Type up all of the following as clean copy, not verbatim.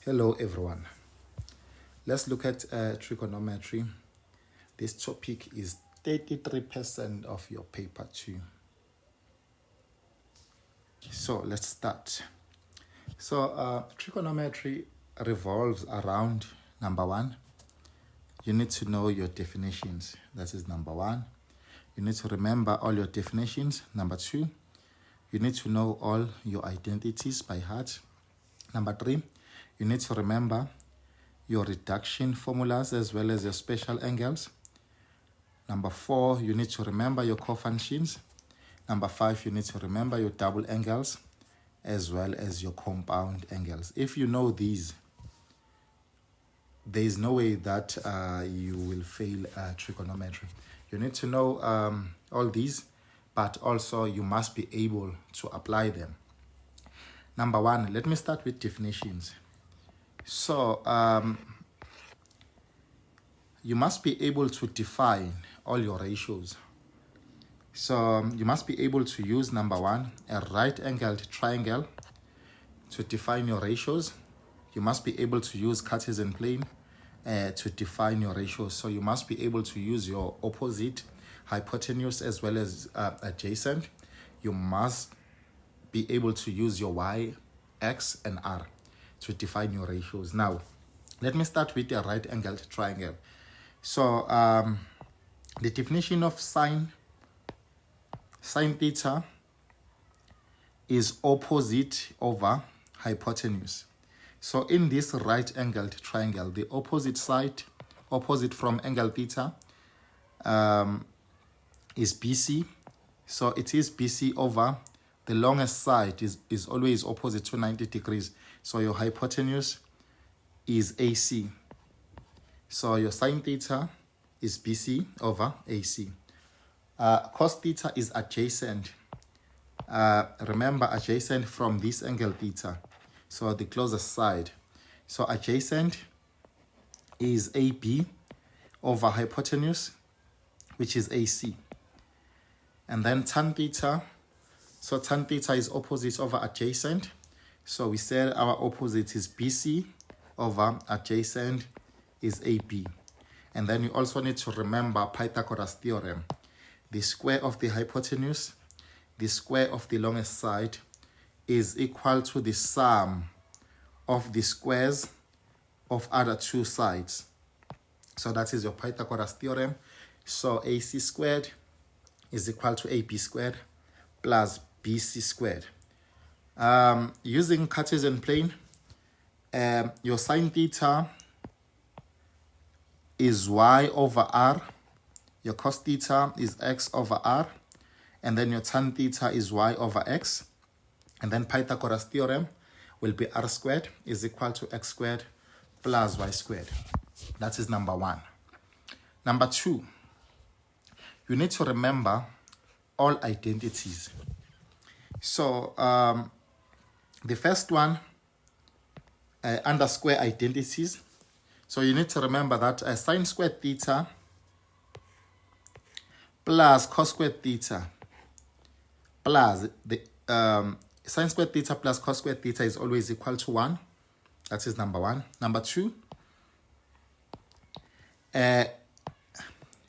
Hello everyone. Let's look at trigonometry. This topic is 33% of your paper 2. So let's start. So trigonometry revolves around number 1. You need to know your definitions. That is number 1. You need to remember all your definitions. Number 2. You need to know all your identities by heart. Number 3. You need to remember your reduction formulas as well as your special angles. Number 4, you need to remember your cofunctions. Number 5, you need to remember your double angles as well as your compound angles. If you know these, there is no way that you will fail trigonometry. You need to know all these, but also you must be able to apply them. Number 1, let me start with definitions. So you must be able to define all your ratios. So you must be able to use number 1, a right-angled triangle to define your ratios. You must be able to use Cartesian plane to define your ratios. So you must be able to use your opposite, hypotenuse, as well as adjacent. You must be able to use your y, x, and r to define your ratios. Now, let me start with a right-angled triangle. So the definition of sine theta is opposite over hypotenuse. So in this right-angled triangle, the opposite side, opposite from angle theta, is BC. So it is BC over the longest side is always opposite to 90 degrees. So your hypotenuse is AC. So your sine theta is BC over AC. Cos theta is adjacent. Remember, adjacent from this angle theta. So the closest side. So adjacent is AB over hypotenuse, which is AC. And then tan theta. So tan theta is opposite over adjacent. So we said our opposite is BC over adjacent is AB. And then you also need to remember Pythagoras theorem. The square of the hypotenuse, the square of the longest side, is equal to the sum of the squares of other two sides. So that is your Pythagoras theorem. So AC squared is equal to AB squared plus BC squared. Using Cartesian plane, your sine theta is y over r, your cos theta is x over r, and then your tan theta is y over x. And then Pythagoras theorem will be r squared is equal to x squared plus y squared. That is number 1. Number 2, you need to remember all identities. So the first one, under square identities. So you need to remember that sine squared theta plus cos squared theta plus the sine squared theta plus cos squared theta is always equal to 1. That is number 1. Number 2,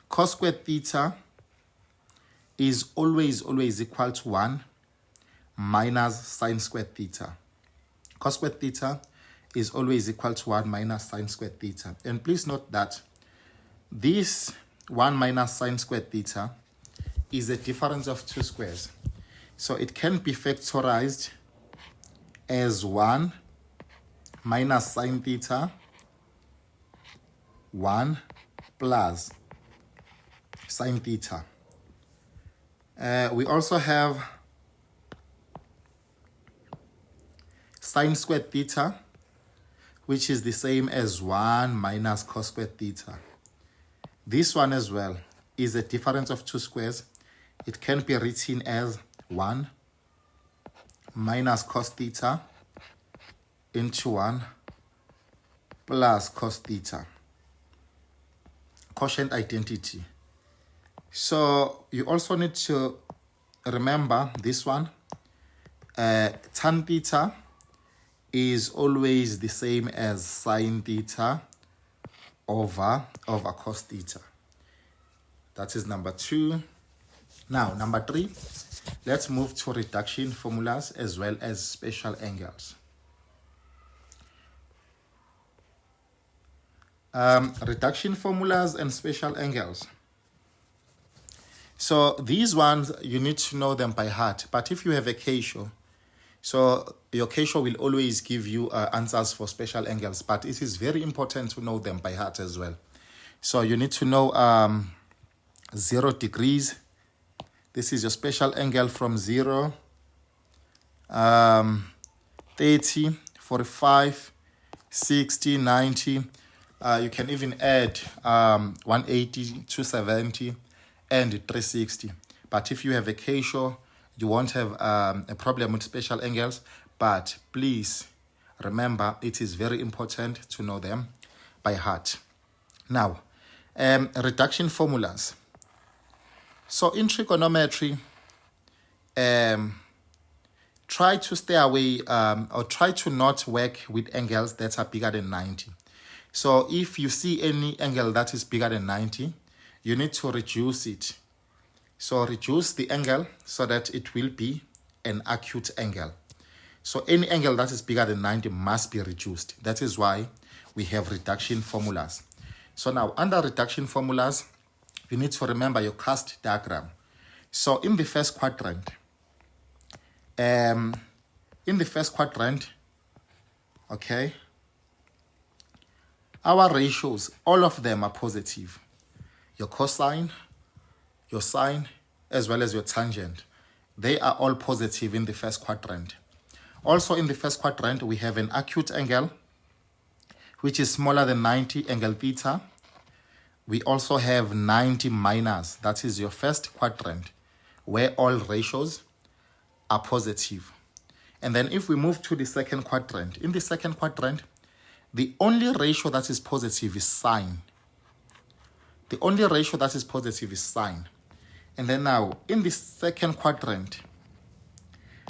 cos squared theta is always equal to 1 minus sine squared theta. Cos squared theta is always equal to 1 minus sine squared theta. And please note that this 1 minus sine squared theta is a difference of two squares. So it can be factorized as 1 minus sine theta 1 plus sine theta. We also have sine squared theta, which is the same as 1 minus cos squared theta. This one as well is a difference of two squares. It can be written as 1 minus cos theta into 1 plus cos theta. Quotient identity. So you also need to remember this one. Tan theta is always the same as sine theta over cos theta. That is number 2. Now, number 3, let's move to reduction formulas as well as special angles. Reduction formulas and special angles. So these ones, you need to know them by heart. But if you have a K-show, so your K-show will always give you answers for special angles. But it is very important to know them by heart as well. So you need to know 0 degrees. This is your special angle from 0, 30, 45, 60, 90. You can even add 180, 270, and 360. But if you have a K-show, you won't have a problem with special angles. But please remember, it is very important to know them by heart. Now, reduction formulas. So in trigonometry, try to stay away or try to not work with angles that are bigger than 90. So if you see any angle that is bigger than 90, you need to reduce it. So reduce the angle so that it will be an acute angle. So any angle that is bigger than 90 must be reduced. That is why we have reduction formulas. So now under reduction formulas, you need to remember your cast diagram. So in the first quadrant, okay, our ratios, all of them are positive. Your cosine, your sine, as well as your tangent, they are all positive in the first quadrant. Also in the first quadrant, we have an acute angle, which is smaller than 90, angle theta. We also have 90 minus, that is your first quadrant, where all ratios are positive. And then if we move to the second quadrant, in the second quadrant, the only ratio that is positive is sine. The only ratio that is positive is sine. And then now, in the second quadrant,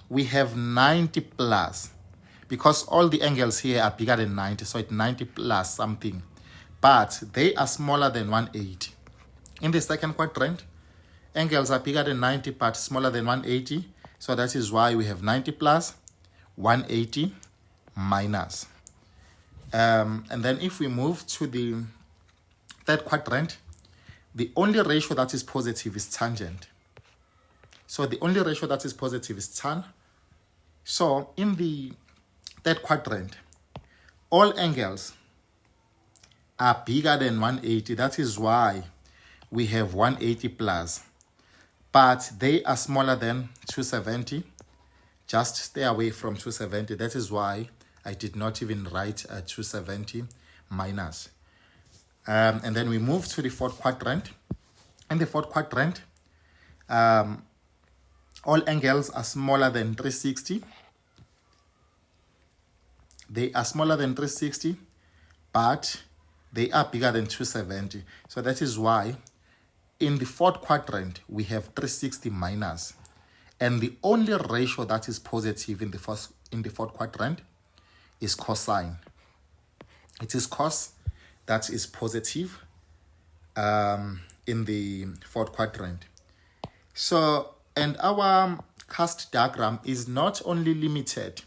we have 90 plus, because all the angles here are bigger than 90, so it's 90 plus something. But they are smaller than 180. In the second quadrant, angles are bigger than 90 but smaller than 180. So that is why we have 90 plus, 180 minus. And then if we move to the third quadrant, the only ratio that is positive is tangent. So the only ratio that is positive is tan. So in the third quadrant, all angles are bigger than 180. That is why we have 180 plus. But they are smaller than 270. Just stay away from 270. That is why I did not even write 270 minus. And then we move to the fourth quadrant. In the fourth quadrant, all angles are smaller than 360. They are smaller than 360, but they are bigger than 270. So that is why in the fourth quadrant, we have 360 minus. And the only ratio that is positive in the fourth quadrant is cosine. It is cos that is positive in the fourth quadrant. So, and our cast diagram is not only limited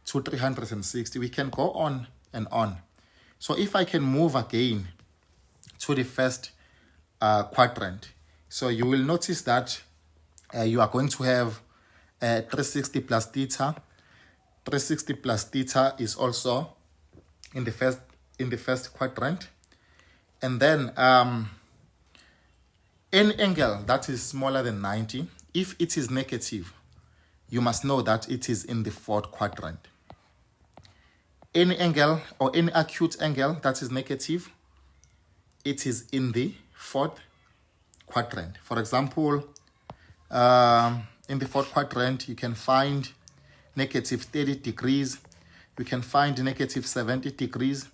to 360. We can go on and on. So if I can move again to the first quadrant, so you will notice that you are going to have 360 plus theta. 360 plus theta is also in the first quadrant. And then any angle that is smaller than 90, if it is negative, you must know that it is in the fourth quadrant. Any angle or any acute angle that is negative, it is in the fourth quadrant. For example, in the fourth quadrant, you can find negative 30 degrees. You can find negative 70 degrees.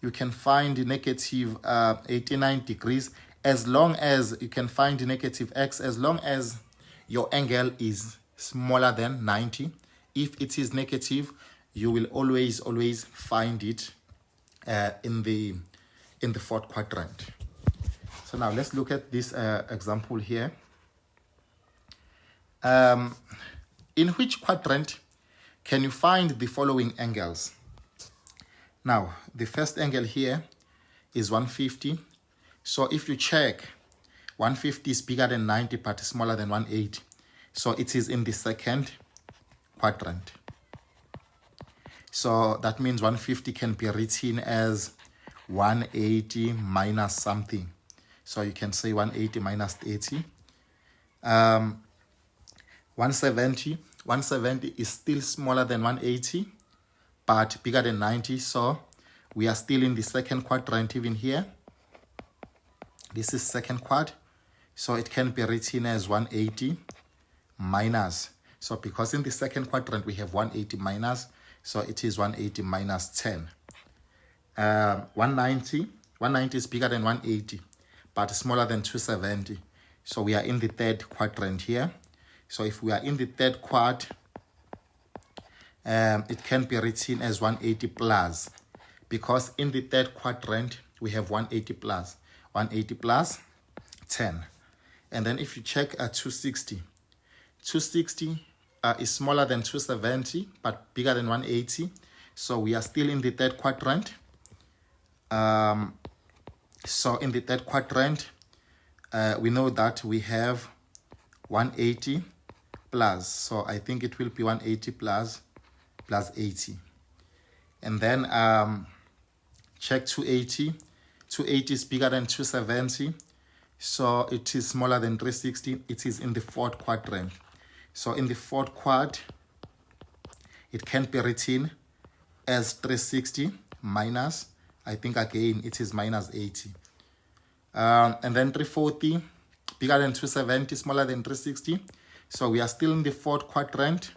You can find negative 89 degrees. As long as you can find negative x, as long as your angle is smaller than 90. If it is negative, you will always find it in the fourth quadrant. So now let's look at this example here. In which quadrant can you find the following angles? Now, the first angle here is 150. So if you check, 150 is bigger than 90 but smaller than 180. So it is in the second quadrant. So that means 150 can be written as 180 minus something. So you can say 180 minus 80. 170 is still smaller than 180, but bigger than 90. So we are still in the second quadrant even here. This is second quad. So it can be written as 180 minus. So because in the second quadrant we have 180 minus, so it is 180 minus 10. 190 is bigger than 180, but smaller than 270. So we are in the third quadrant here. So if we are in the third quad, it can be written as 180 plus, because in the third quadrant we have 180 plus 10. And then if you check at 260 is smaller than 270 but bigger than 180. So we are still in the third quadrant. So in the third quadrant, we know that we have 180 plus. So I think it will be 180 plus 80. And then check 280. 280 is bigger than 270. So it is smaller than 360. It is in the fourth quadrant. So in the fourth quad, it can be written as 360 minus, I think again it is minus 80. And then 340, bigger than 270, smaller than 360. So we are still in the fourth quadrant.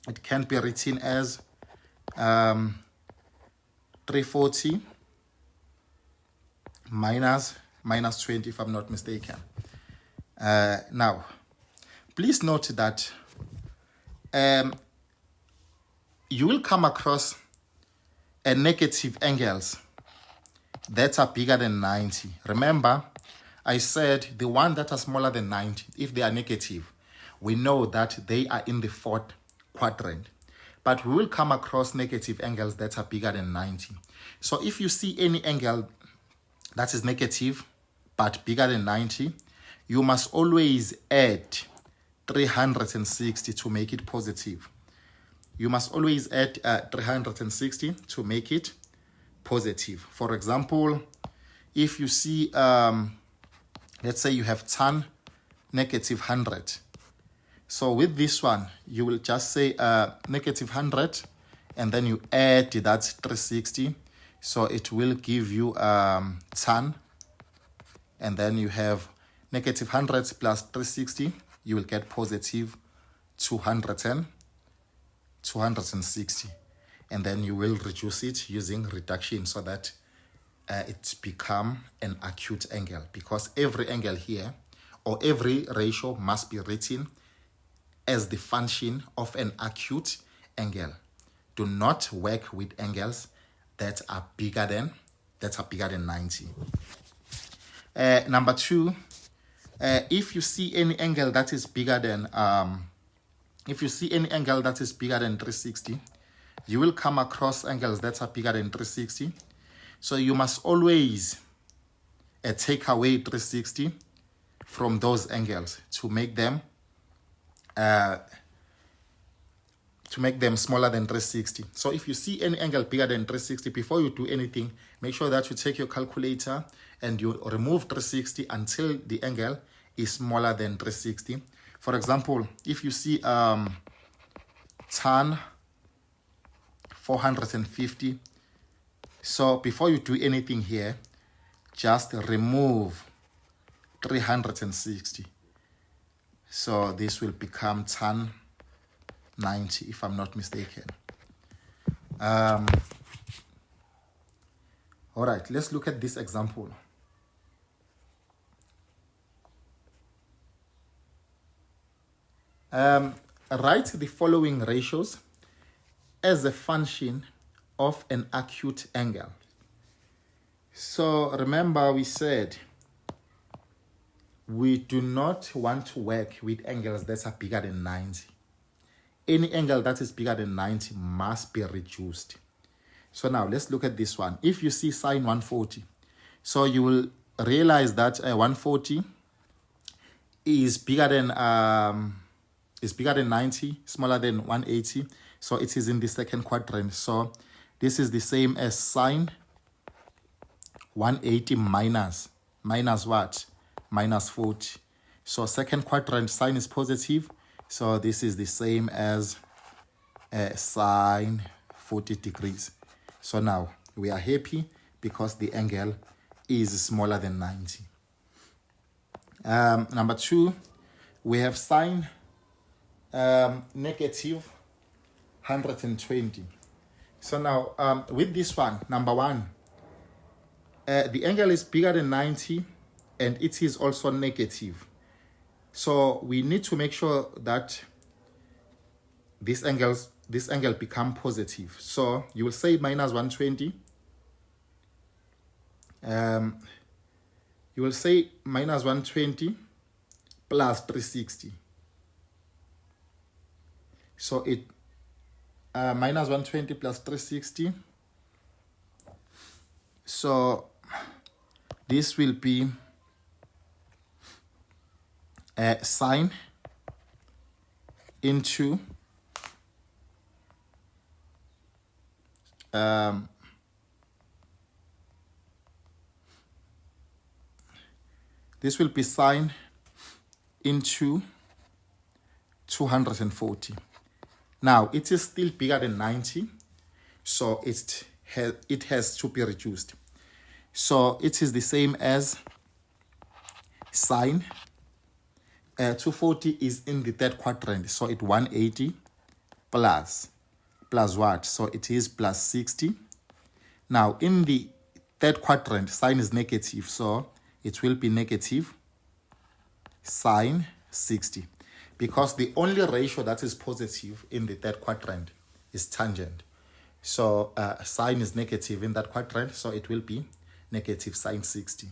It can be written as 340 minus 20, if I'm not mistaken. Now, please note that you will come across negative angles that are bigger than 90. Remember, I said the one that are smaller than 90, if they are negative, we know that they are in the fourth quadrant. But we will come across negative angles that are bigger than 90. So if you see any angle that is negative but bigger than 90, you must always add 360 to make it positive. You must always add 360 to make it positive. For example, if you see, let's say you have tan negative 100. So with this one, you will just say negative 100, and then you add that 360. So it will give you tan, and then you have negative 100 plus 360. You will get positive 260. And then you will reduce it using reduction so that it become an acute angle, because every angle here or every ratio must be written as the function of an acute angle. Do not work with angles that are bigger than 90. Number two, if you see any angle that is bigger than 360, you will come across angles that are bigger than 360. So you must always take away 360 from those angles to make them smaller than 360. So if you see any angle bigger than 360, before you do anything, make sure that you take your calculator and you remove 360 until the angle is smaller than 360. For example, if you see tan 450, so before you do anything here, just remove 360. So this will become tan 90, if I'm not mistaken. All right, let's look at this example. Write the following ratios as a function of an acute angle. So remember we said we do not want to work with angles that are bigger than 90. Any angle that is bigger than 90 must be reduced. So now let's look at this one. If you see sine 140, so you will realize that 140 is bigger than 90, smaller than 180. So it is in the second quadrant. So this is the same as sine 180 minus what? Minus 40. So second quadrant, sine is positive. So this is the same as sine 40 degrees. So now we are happy because the angle is smaller than 90. Number 2, we have sine negative 120. So now with this one, number 1, the angle is bigger than 90 and it is also negative. So we need to make sure that this angle become positive. So you will say minus 120. You will say minus 120 plus 360. So it minus 120 plus 360. So this will be sine into this will be sine into 240. Now it is still bigger than 90, so it has to be reduced. So it is the same as sine 240 is in the third quadrant, so it 180 plus what? So it is plus 60. Now in the third quadrant, sine is negative, so it will be negative sine 60, because the only ratio that is positive in the third quadrant is tangent. So sine is negative in that quadrant, so it will be negative sine 60.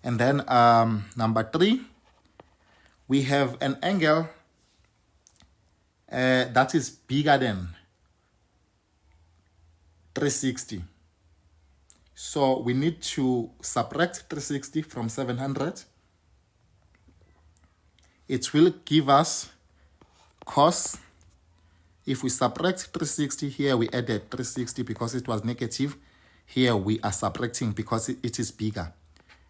And then number 3, we have an angle that is bigger than 360. So we need to subtract 360 from 700. It will give us cos. If we subtract 360 here, we added 360 because it was negative. Here we are subtracting because it is bigger.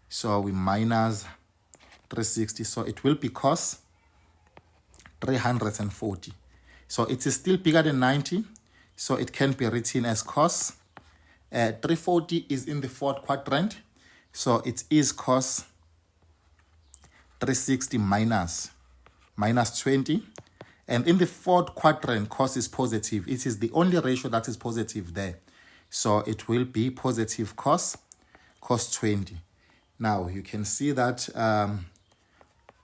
So we minus 360. So it will be cos 340. So it is still bigger than 90. So it can be written as cos. 340 is in the fourth quadrant. So it is cos 360 minus 20. And in the fourth quadrant, cos is positive. It is the only ratio that is positive there. So it will be positive cos 20. Now you can see that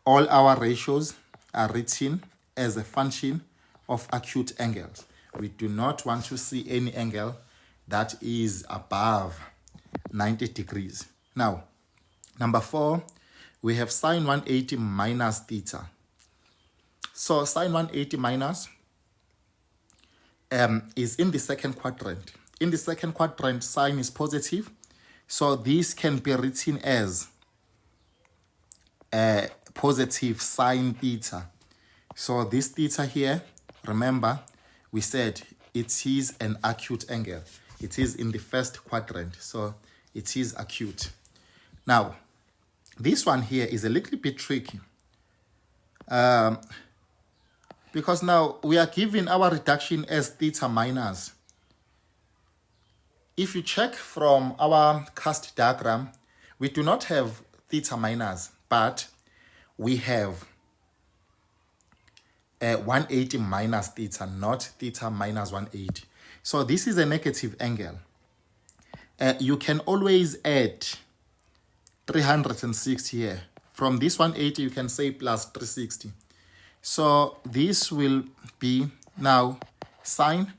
all our ratios are written as a function of acute angles. We do not want to see any angle that is above 90 degrees. Now, number 4, we have sine 180 minus theta. So sine 180 minus is in the second quadrant. In the second quadrant, sine is positive. So this can be written as positive sine theta. So this theta here, remember, we said it is an acute angle. It is in the first quadrant, so it is acute. Now, this one here is a little bit tricky. Because now we are given our reduction as theta minus. If you check from our cast diagram, we do not have theta minus, but we have 180 minus theta, not theta minus 180. So this is a negative angle. You can always add 360 here. From this 180, you can say plus 360. So this will be now sine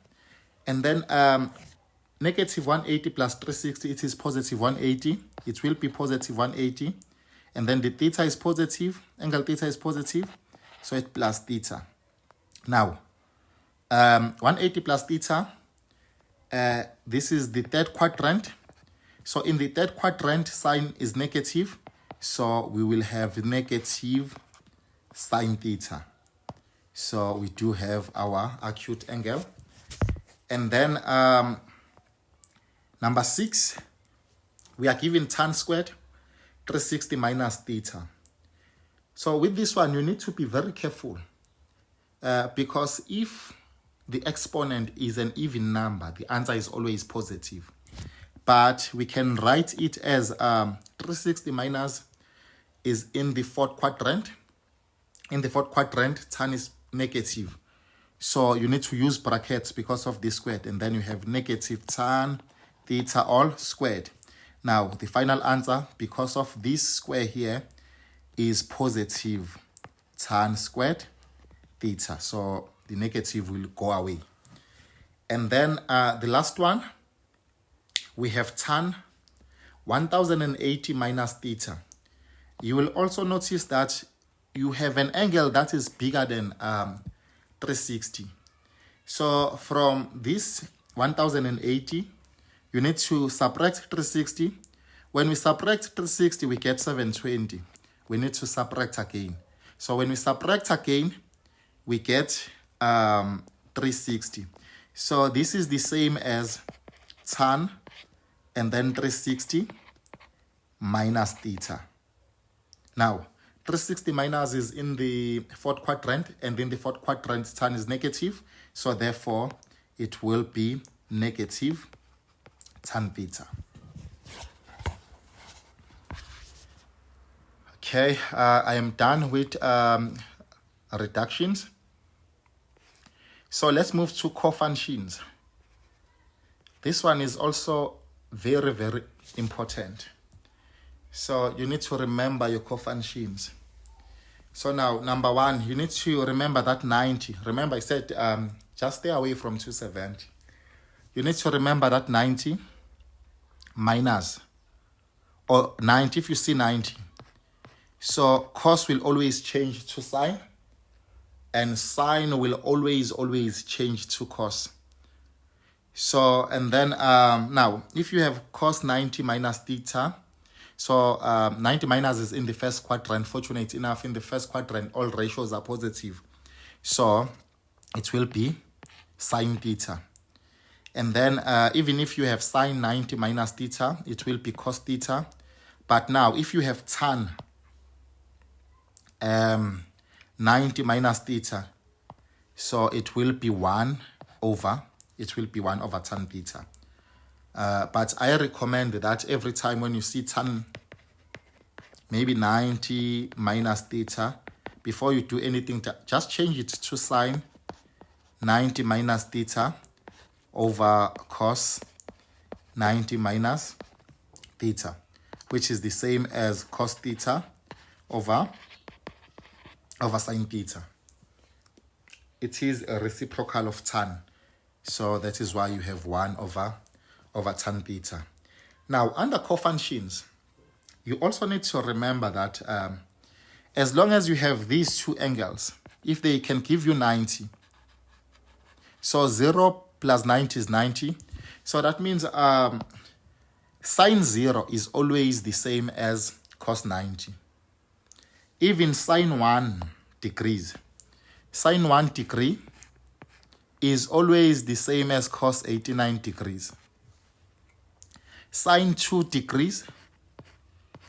And then negative 180 plus 360, it is positive 180. It will be positive 180. And then the theta is positive, angle theta is positive, so it's plus theta. Now, 180 plus theta, this is the third quadrant. So in the third quadrant, sine is negative. So we will have negative sine theta. So we do have our acute angle. And then number 6, we are given tan squared, 360 minus theta. So with this one, you need to be very careful because if the exponent is an even number, the answer is always positive. But we can write it as 360 minus is in the fourth quadrant. In the fourth quadrant, tan is negative. So you need to use brackets because of this squared. And then you have negative tan theta all squared. Now, the final answer, because of this square here, is positive tan squared theta. So the negative will go away. And then the last one, we have tan 1080 minus theta. You will also notice that you have an angle that is bigger than 360. So from this 1080, you need to subtract 360. When we subtract 360, we get 720. We need to subtract again. So when we subtract again, we get 360. So this is the same as tan and then 360 minus theta. Now, 360 minus is in the fourth quadrant, and in the fourth quadrant, tan is negative. So therefore, it will be negative tan theta. Okay, I am done with reductions. So let's move to cofunctions. This one is also very, very important. So you need to remember your cofunctions. So now, number 1, you need to remember that 90. Remember, I said just stay away from 270. You need to remember that 90 minus, or 90 if you see 90. So cos will always change to sine, and sine will always change to cos. So, and then now, if you have cos 90 minus theta, so 90 minus is in the first quadrant. Fortunate enough, in the first quadrant, all ratios are positive. So it will be sine theta. And then even if you have sine 90 minus theta, it will be cos theta. But now, if you have tan 90 minus theta, so it will be 1 over tan theta. But I recommend that every time when you see tan, maybe 90 minus theta, before you do anything, just change it to sine 90 minus theta over cos 90 minus theta, which is the same as cos theta over sine theta. It is a reciprocal of tan. So that is why you have 1 over tan theta. Now, under cofunctions, you also need to remember that as long as you have these two angles, if they can give you 90, so 0 plus 90 is 90. So that means sine 0 is always the same as cos 90. Even sine 1 degrees. Sine 1 degree is always the same as cos 89 degrees. Sine 2 degrees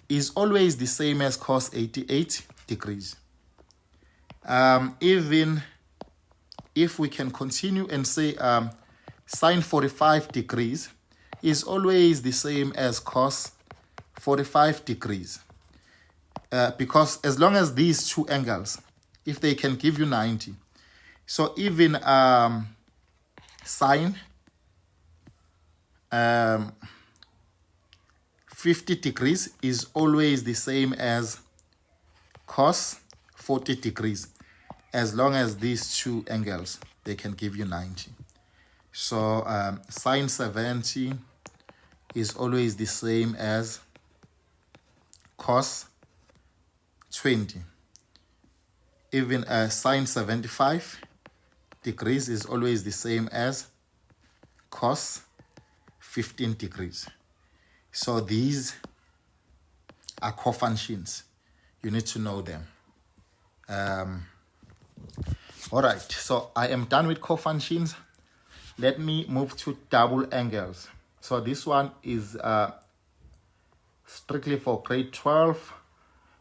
is always the same as cos 88 degrees. Even if we can continue and say sine 45 degrees is always the same as cos 45 degrees. Because as long as these two angles, if they can give you 90, so even sine 50 degrees is always the same as cos 40 degrees, as long as these two angles, they can give you 90. So sine 70 is always the same as cos 20. Even sine 75 degrees is always the same as cos 15 degrees. So these are cofunctions. You need to know them. All right, so I am done with cofunctions. Let me move to double angles. So this one is strictly for grade 12.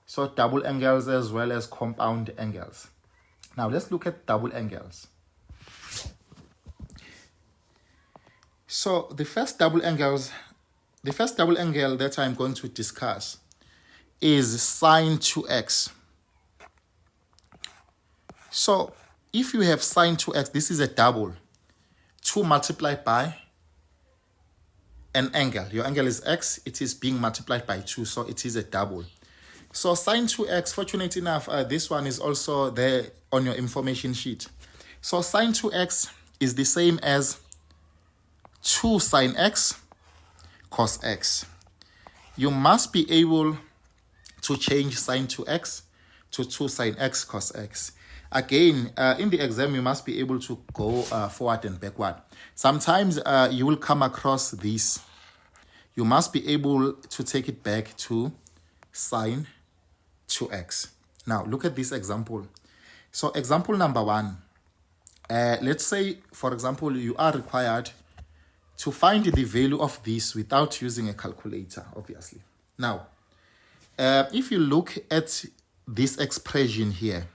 So double angles as well as compound angles. Now let's look at double angles. So the first double angle that I'm going to discuss is sine 2x. So if you have sine 2x, this is a double. 2 multiplied by an angle. Your angle is x. It is being multiplied by 2, so it is a double. So sine 2x, fortunate enough, this one is also there on your information sheet. So sine 2x is the same as 2 sine x cos x. You must be able to change sine 2x to 2 sine x cos x. Again, in the exam, you must be able to go forward and backward. Sometimes you will come across this. You must be able to take it back to sine 2x. Now, look at this example. So, example number 1. Let's say, for example, you are required to find the value of this without using a calculator, obviously. Now, if you look at this expression here,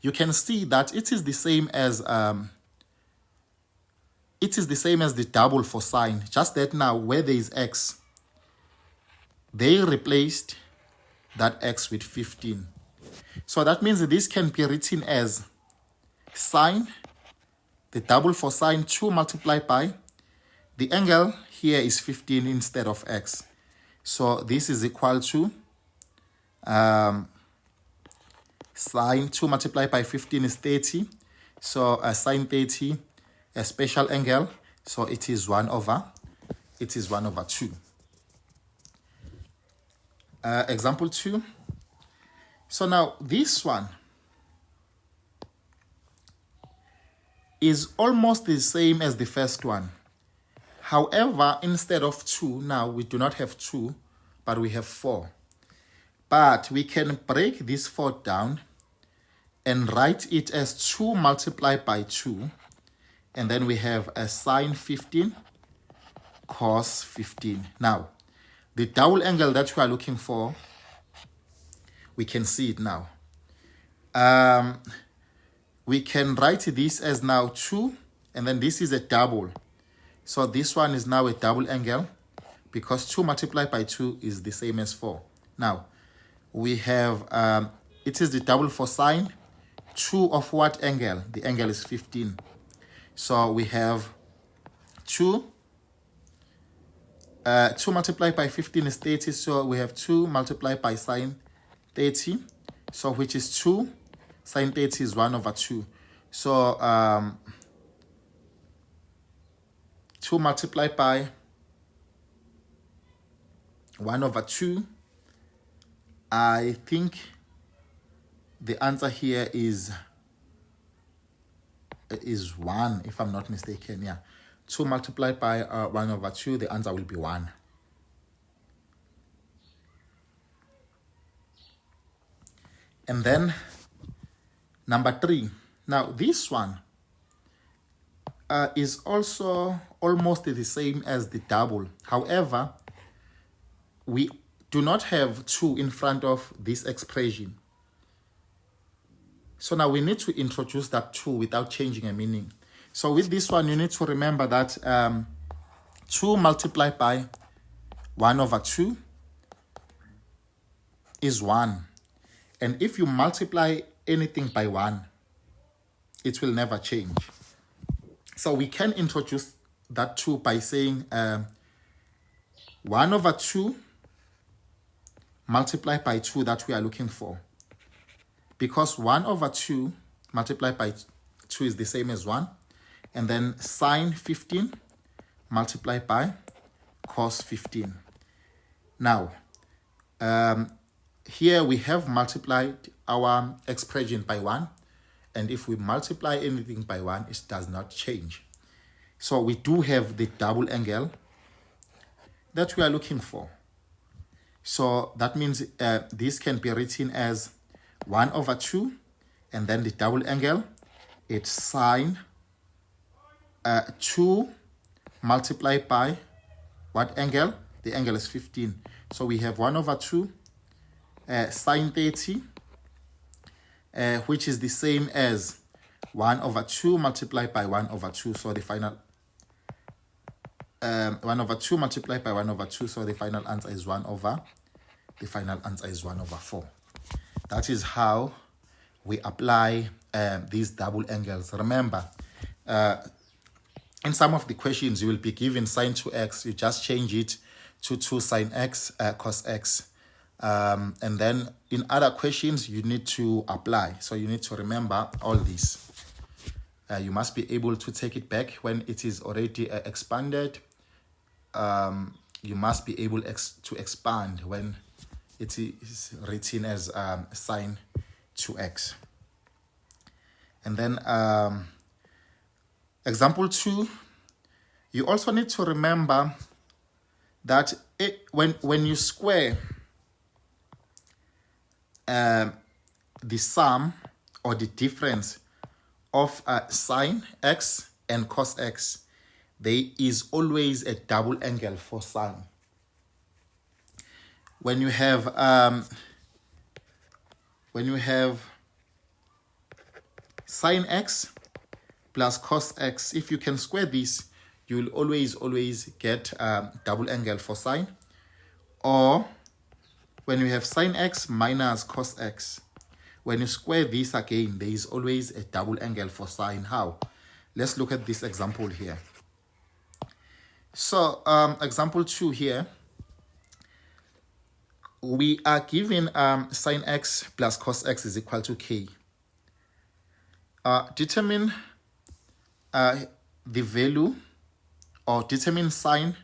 you can see that it is the same as the double for sine. Just that now, where there is x, they replaced that x with 15. So that means that this can be written as sine, the double for sine, 2 multiplied by the angle here is 15 instead of x. So this is equal to sine 2 multiplied by 15 is 30. So sine 30, a special angle. So it is 1 over 2. Example 2. So now this one is almost the same as the first one. However, instead of 2, now we do not have 2, but we have 4. But we can break this 4 down and write it as 2 multiplied by 2. And then we have a sine 15 cos 15. Now, the double angle that we are looking for, we can see it now. We can write this as now 2, and then this is a double. So this one is now a double angle because 2 multiplied by 2 is the same as 4. Now, we have, it is the double for sine. 2 of what angle? The angle is 15. So we have 2 multiplied by 15 is 30. So we have 2 multiplied by sine 30. So which is 2. Sine 30 is 1 over 2. So 2 multiplied by 1 over 2. I think the answer here is 1, if I'm not mistaken. Yeah, 2 multiplied by 1 over 2, the answer will be 1. And then number 3. Now this one is also almost the same as the double. However, we do not have 2 in front of this expression. So now we need to introduce that 2 without changing a meaning. So with this one, you need to remember that 2 multiplied by 1 over 2 is 1. And if you multiply anything by 1, it will never change. So we can introduce that 2 by saying 1 over 2 multiplied by 2 that we are looking for. Because 1 over 2 multiplied by 2 is the same as 1. and then sine 15 multiplied by cos 15. Now, here we have multiplied our expression by 1, and if we multiply anything by 1, it does not change. So we do have the double angle that we are looking for. So that means this can be written as 1 over 2, and then the double angle, it's sine 2 multiplied by what angle? The angle is 15. So we have 1 over 2 sine 30, which is the same as 1 over 2 multiplied by 1 over 2. So the final 1 over 2 multiplied by 1 over 2. So the final answer is 1 over 4. That is how we apply these double angles. Remember, in some of the questions, you will be given sine 2x. You just change it to 2 sine x cos x. And then in other questions, you need to apply. So you need to remember all this. You must be able to take it back when it is already expanded. You must be able to expand when it is written as sine 2x. And then example 2, you also need to remember that when you square the sum or the difference of sine x and cos x, there is always a double angle for sine. When you have sine x plus cos x, if you can square this, you will always get double angle for sine. Or when you have sine x minus cos x, when you square this again, there is always a double angle for sine. How? Let's look at this example here. So example 2 here, we are given sine x plus cos x is equal to k. Determine the value, or determine sine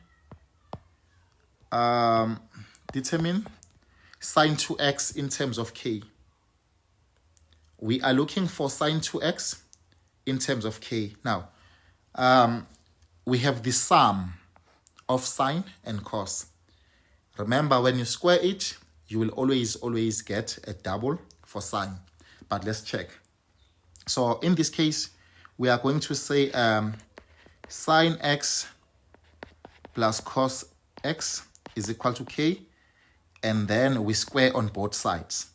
2x in terms of k. We are looking for sine 2x in terms of k. Now, we have the sum of sine and cos. Remember, when you square it, you will always get a double for sine. But let's check. So in this case, we are going to say sine x plus cos x is equal to k, and then we square on both sides.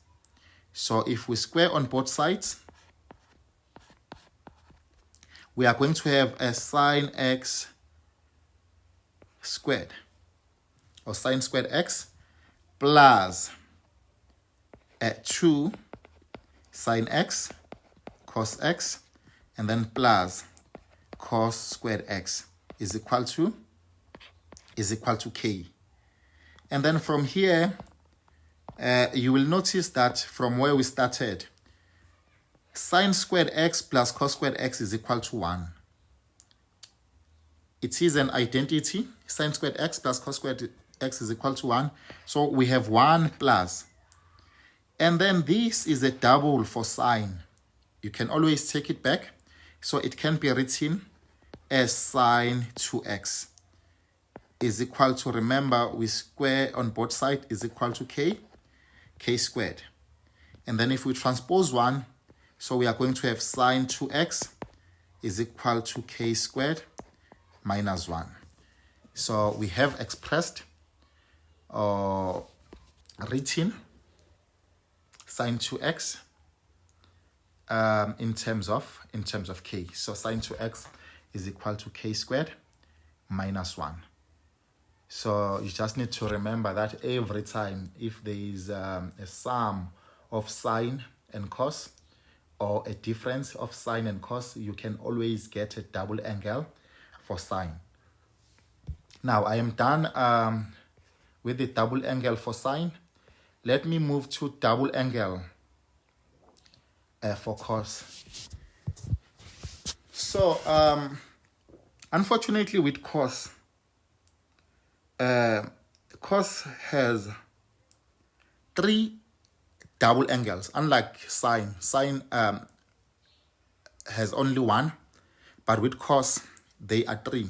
So if we square on both sides, we are going to have a sine x squared, or sine squared x, plus 2 sine x cos x, and then plus cos squared x is equal to k. And then from here, you will notice that from where we started, sine squared x plus cos squared x is equal to 1. It is an identity. Sine squared x plus cos squared x is equal to 1. So we have 1 plus. And then this is a double for sine. You can always take it back. So it can be written as sine 2x is equal to, remember, we square on both sides, is equal to k squared. And then if we transpose 1, so we are going to have sine 2x is equal to k squared minus 1. So we have expressed or written sine 2x in terms of k. So sine 2x is equal to k squared minus 1. So you just need to remember that every time if there is a sum of sine and cos, or a difference of sine and cos, you can always get a double angle for sine. Now I am done with the double angle for sine. Let me move to double angle for cos. So unfortunately with cos, cos has 3 double angles, unlike sine. Sine has only 1, but with cos they are 3.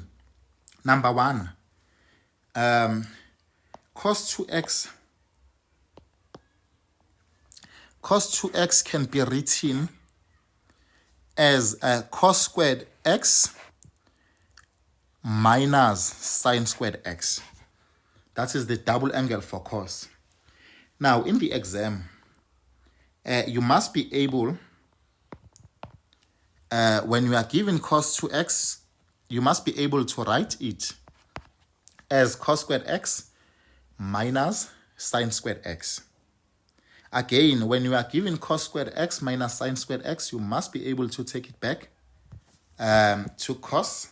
Number 1, cos 2x can be written as cos squared x minus sine squared x. That is the double angle for cos. Now in the exam, you must be able, when you are given cos 2x, you must be able to write it as cos squared x minus sine squared x. Again, when you are given cos squared x minus sine squared x, you must be able to take it back to cos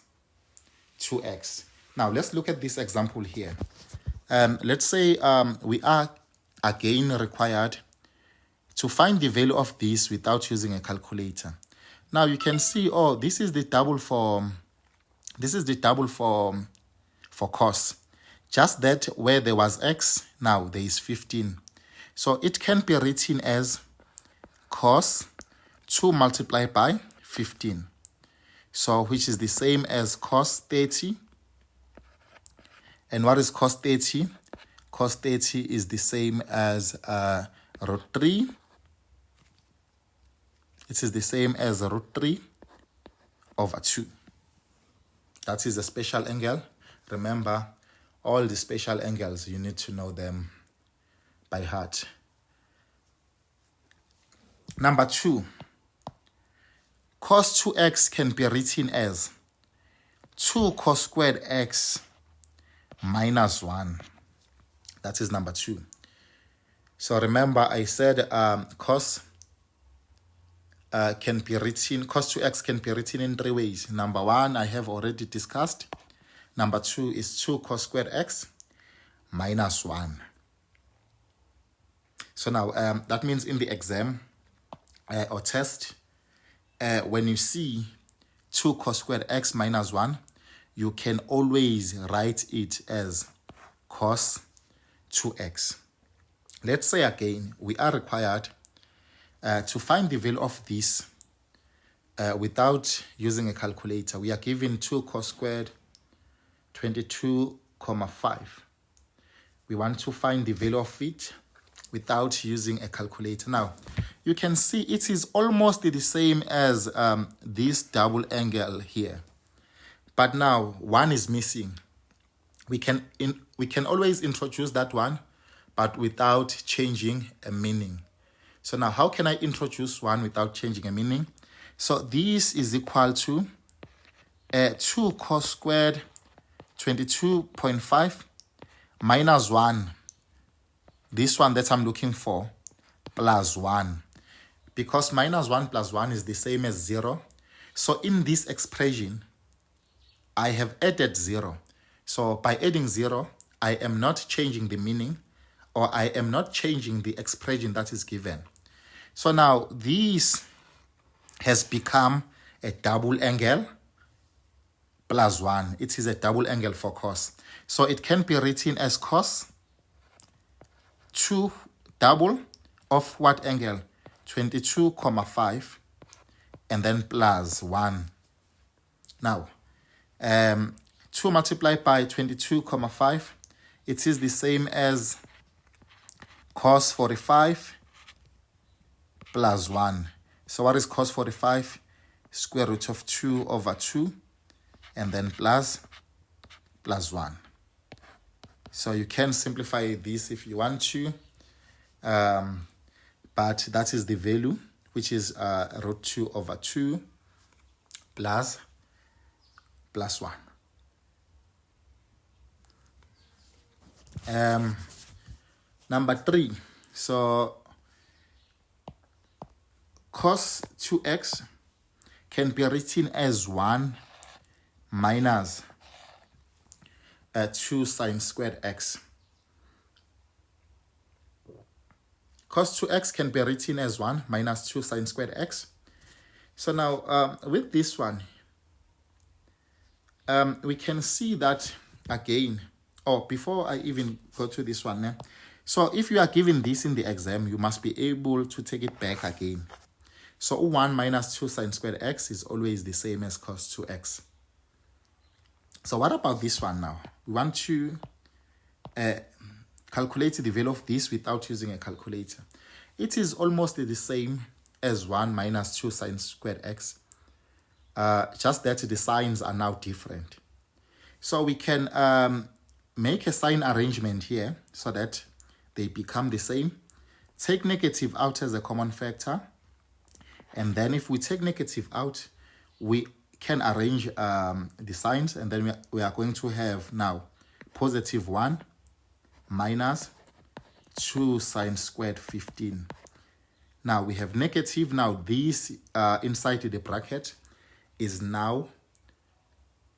2x. Now let's look at this example here. Let's say we are again required to find the value of this without using a calculator. Now you can see, oh, this is the double for cos. Just that where there was x, now there is 15. So it can be written as cos 2 multiplied by 15. So which is the same as cos 30. And what is cos 30? Cos 30 is the same as root 3. It is the same as root 3 over 2. That is a special angle. Remember, all the special angles, you need to know them by heart. Number 2, cos 2x can be written as 2 cos squared x minus 1. That is number 2. So remember, I said cos can be written, cos 2x can be written in 3 ways. Number 1, I have already discussed. Number 2 is 2 cos squared x minus 1. So now that means in the exam or test, when you see 2 cos squared x minus 1, you can always write it as cos 2x. Let's say again, we are required to find the value of this without using a calculator. We are given 2 cos squared 22,5. We want to find the value of it without using a calculator. Now, you can see it is almost the same as this double angle here. But now, one is missing. We can always introduce that one, but without changing a meaning. So now, how can I introduce one without changing a meaning? So this is equal to 2 cos squared 22.5 minus 1. This one that I'm looking for, plus 1. Because minus 1 plus 1 is the same as 0. So in this expression, I have added 0. So by adding 0, I am not changing the meaning, or I am not changing the expression that is given. So now this has become a double angle plus 1. It is a double angle for cos. So it can be written as cos 2 double of what angle? 22,5 and then plus 1. Now, 2 multiplied by 22,5, it is the same as cos 45 plus 1. So what is cos 45? Square root of 2 over 2 and then plus 1. So you can simplify this if you want to, but that is the value, which is root 2 over 2 plus 1. Number 3, so cos 2x can be written as 1 minus 2 sine squared x. Cos 2x can be written as 1 minus 2 sine squared x. So now with this one, we can see that again. Oh, before I even go to this one, so if you are given this in the exam, you must be able to take it back again. So 1 minus 2 sine squared x is always the same as cos 2x. So what about this one now? We want to calculate the value of this without using a calculator. It is almost the same as 1 minus 2 sine squared x, just that the signs are now different. So we can make a sign arrangement here so that they become the same. Take negative out as a common factor. And then if we take negative out, we can arrange the signs. And then we are going to have now positive 1 minus 2 sine squared 15. Now we have negative. Now this inside the bracket is now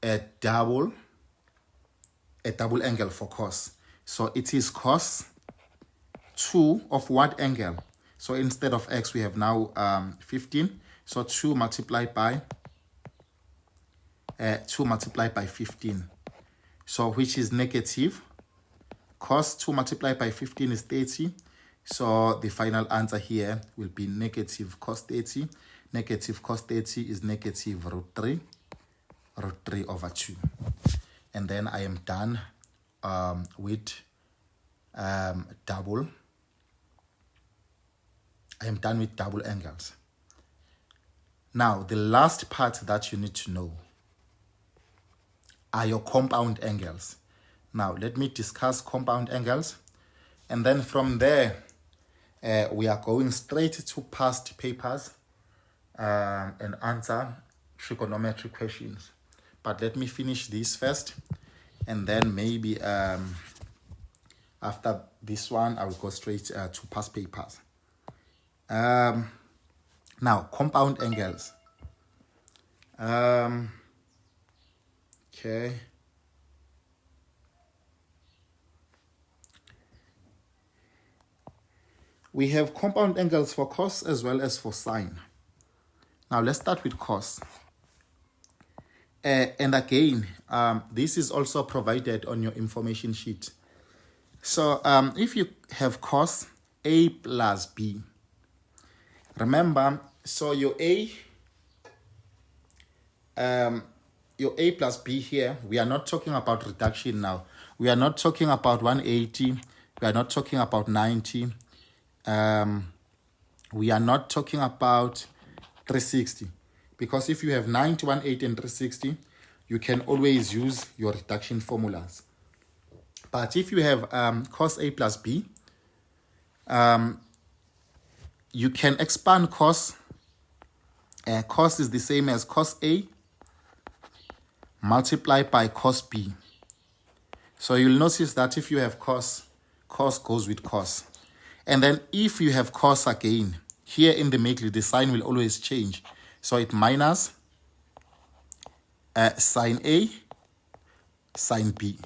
a double angle for cos. So it is cos 2 of what angle? So instead of x, we have now 15. So 2 multiplied by 15. So which is negative. Cos 2 multiplied by 15 is 30. So the final answer here will be negative cos 30. Negative cos 30 is negative root 3 over 2. And then I am done with double. I am done with double angles. Now, the last part that you need to know are your compound angles. Now, let me discuss compound angles. And then from there, we are going straight to past papers and answer trigonometry questions. But let me finish this first. And then maybe after this one, I will go straight to past papers. Now, compound angles. Okay. We have compound angles for cos as well as for sine. Now, let's start with cos. And again, this is also provided on your information sheet. So if you have cos A plus B, remember, so your A plus B here, we are not talking about reduction now. We are not talking about 180. We are not talking about 90. We are not talking about 360. Because if you have 90, 180, and 360, you can always use your reduction formulas. But if you have cos A plus B, you can expand cos. Cos is the same as cos A multiplied by cos B. So you'll notice that if you have cos, cos goes with cos. And then if you have cos again, here in the middle, the sign will always change. So it minus sine A, sine B.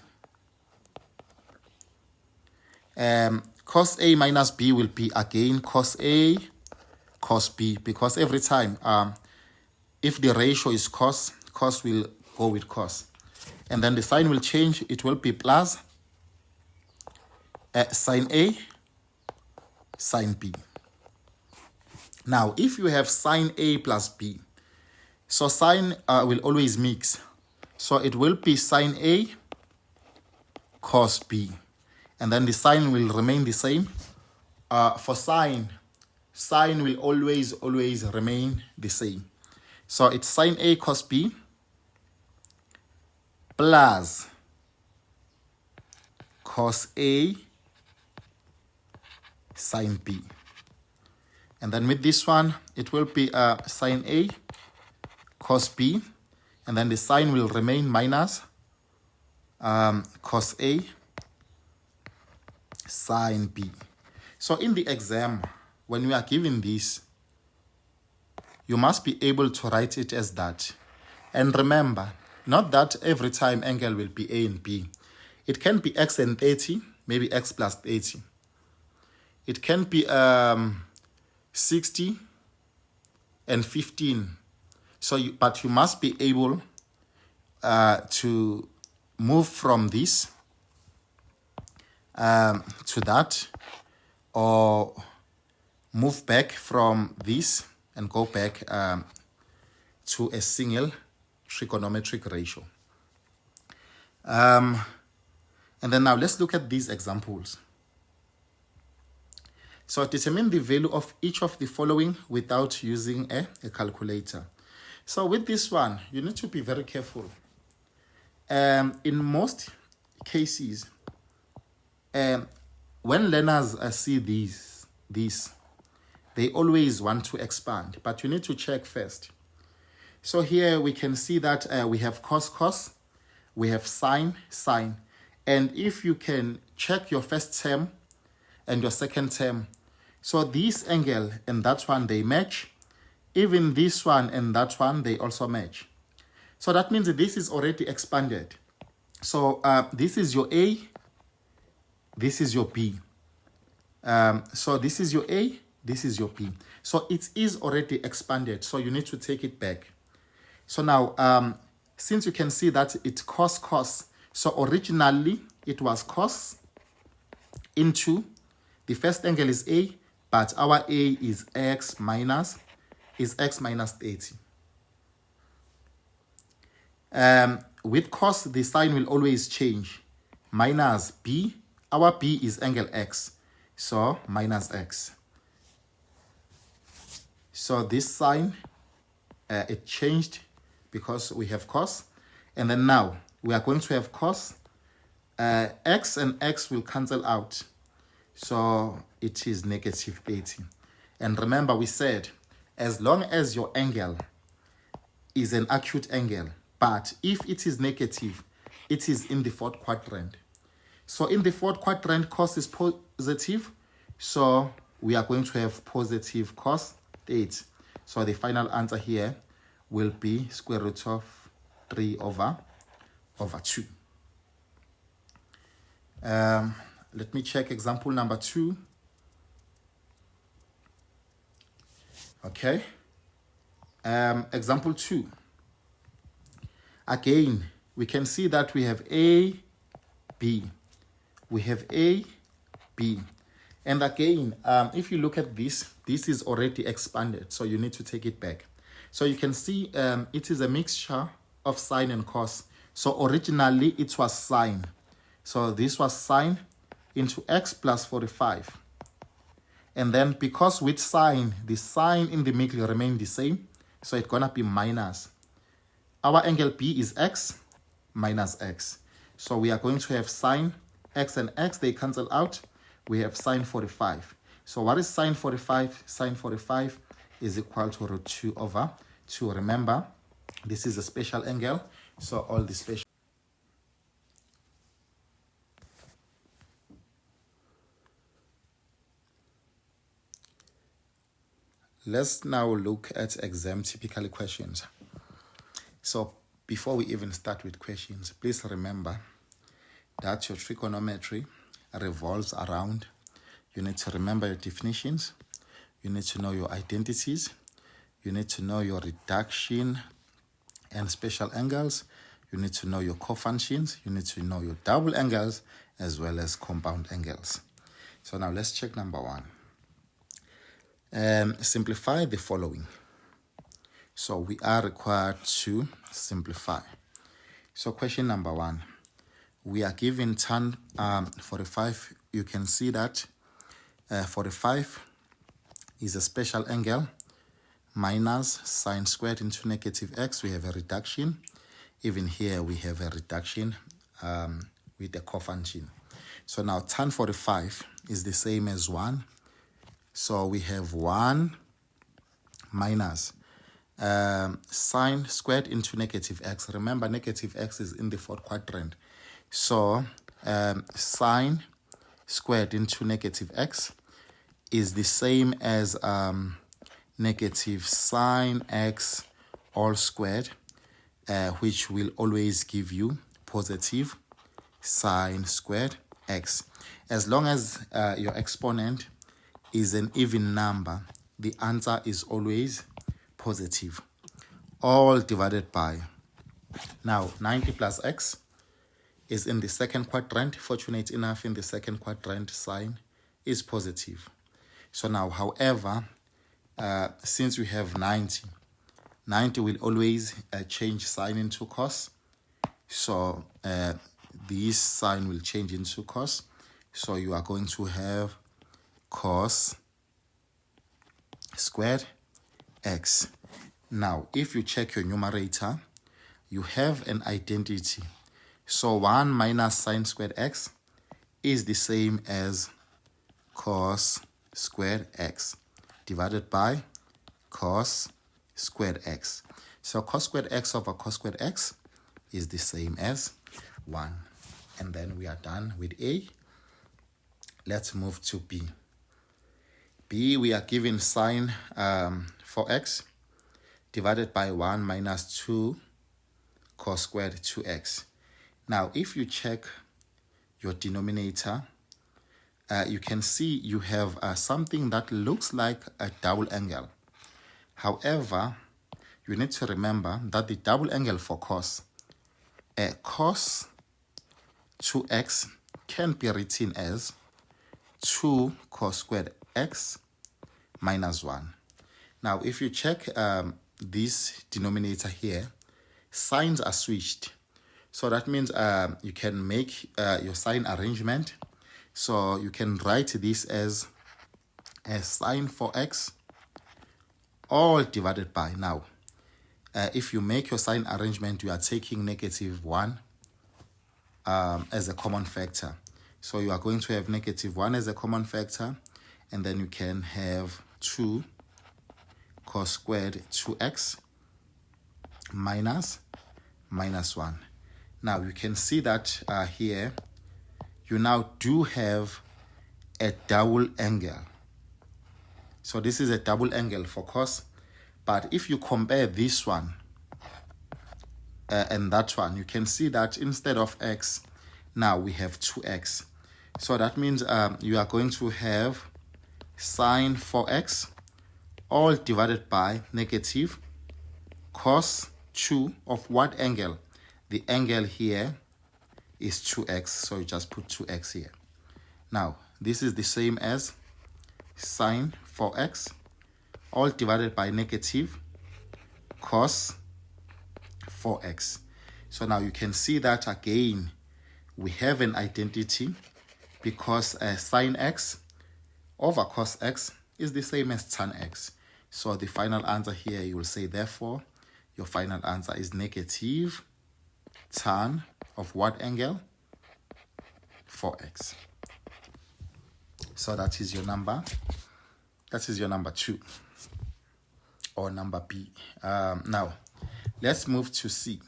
Cos A minus B will be again cos A, cos B. Because every time, if the ratio is cos, cos will go with cos. And then the sign will change. It will be plus sine A, sine B. Now, if you have sine A plus B, so sine will always mix. So it will be sine A, cos B. And then the sign will remain the same. For sine will always remain the same. So it's sine A cos B plus cos A sine B. And then with this one, it will be sine A cos B. And then the sign will remain minus cos A sine B. So in the exam, when we are given this, you must be able to write it as that. And remember, not that every time angle will be A and B. It can be x and 30, maybe x plus 30. It can be 60 and 15. So, but you must be able to move from this to that, or move back from this and go back to a single trigonometric ratio. And then now let's look at these examples. So determine the value of each of the following without using a calculator. So with this one, you need to be very careful. In most cases, when learners see these, they always want to expand, but you need to check first. So here we can see that we have cos, we have sine, and if you can check your first term and your second term, so this angle and that one, they match. Even this one and that one, they also match. So that means that this is already expanded. So this is your A, this is your B. So this is your A, this is your B. So it is already expanded, so you need to take it back. So now, since you can see that it cos, so originally it was cos into, the first angle is A, but our A is x minus 30. With cos, the sign will always change. Minus B, our B is angle X, so minus X. So this sign, it changed because we have cos. And then now, we are going to have cos. X and X will cancel out. So it is negative 80. And remember, we said, as long as your angle is an acute angle, but if it is negative, it is in the fourth quadrant. So in the fourth quadrant, cos is positive. So we are going to have positive cos 8. So the final answer here will be square root of 3 over 2. Let me check example number 2. Okay. Example 2. Again, we can see that we have A, B. We have A, B. And again, if you look at this is already expanded, so you need to take it back. So you can see it is a mixture of sine and cos. So originally it was sine. So this was sine into x plus 45. And then because with sine, the sign in the middle remain the same, so it's gonna be minus. Our angle B is x minus x. So we are going to have sine, x and x, they cancel out. We have sine 45. So what is sine 45? Sine 45 is equal to root 2 over 2. Remember, this is a special angle, so all the special. Let's now look at exam typical questions. So before we even start with questions, please remember that your trigonometry revolves around, you need to remember your definitions, you need to know your identities, you need to know your reduction and special angles, you need to know your cofunctions, you need to know your double angles as well as compound angles. So now let's check number 1. Simplify the following. So we are required to simplify. So question number 1. We are given tan 45. You can see that 45 is a special angle minus sine squared into negative x. We have a reduction. Even here we have a reduction with the cofunction. So now tan 45 is the same as 1. So we have 1 minus sine squared into negative x. Remember, negative x is in the fourth quadrant. So sine squared into negative x is the same as negative sine x all squared, which will always give you positive sine squared x. As long as your exponent is an even number, the answer is always positive. All divided by Now 90 plus x is in the second quadrant. Fortunate enough, in the second quadrant, sign is positive. So now, however, since we have 90 will always change sign into cos. So this sign will change into cos. So you are going to have cos squared x. Now, if you check your numerator, you have an identity. So 1 minus sine squared x is the same as cos squared x divided by cos squared x. So cos squared x over cos squared x is the same as 1. And then we are done with A. Let's move to B. B, we are given sine for x divided by 1 minus 2 cos squared 2x. Now, if you check your denominator, you can see you have something that looks like a double angle. However, you need to remember that the double angle for cos, cos 2x can be written as 2 cos squared x minus 1. Now, if you check this denominator here, signs are switched. So that means you can make your sign arrangement. So you can write this as sine for x all divided by. Now, if you make your sign arrangement, you are taking negative 1 as a common factor. So you are going to have negative 1 as a common factor, and then you can have 2 cos squared 2x minus 1. Now you can see that here you now do have a double angle. So this is a double angle for cos, but if you compare this one and that one, you can see that instead of x, now we have 2x. So that means you are going to have sine 4x all divided by negative cos 2 of what angle? The angle here is 2x, so you just put 2x here. Now, this is the same as sine 4x all divided by negative cos 4x. So now you can see that again, we have an identity because sine x over cos x is the same as tan x. So the final answer here, you will say, therefore, your final answer is negative tan of what angle? 4x. So that is your number. That is your number 2 or number B. Now, let's move to C.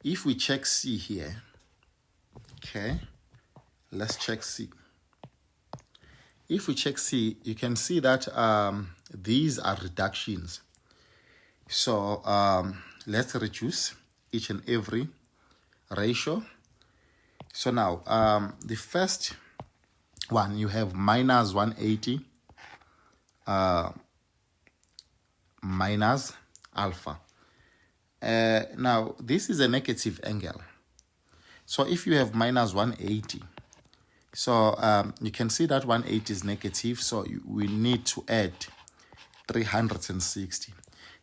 If we check C here, okay, let's check C. If we check C, you can see that these are reductions. So let's reduce each and every ratio. So now the first one, you have minus 180 minus alpha. Now this is a negative angle. So if you have minus 180, so you can see that 180 is negative, so we need to add 360.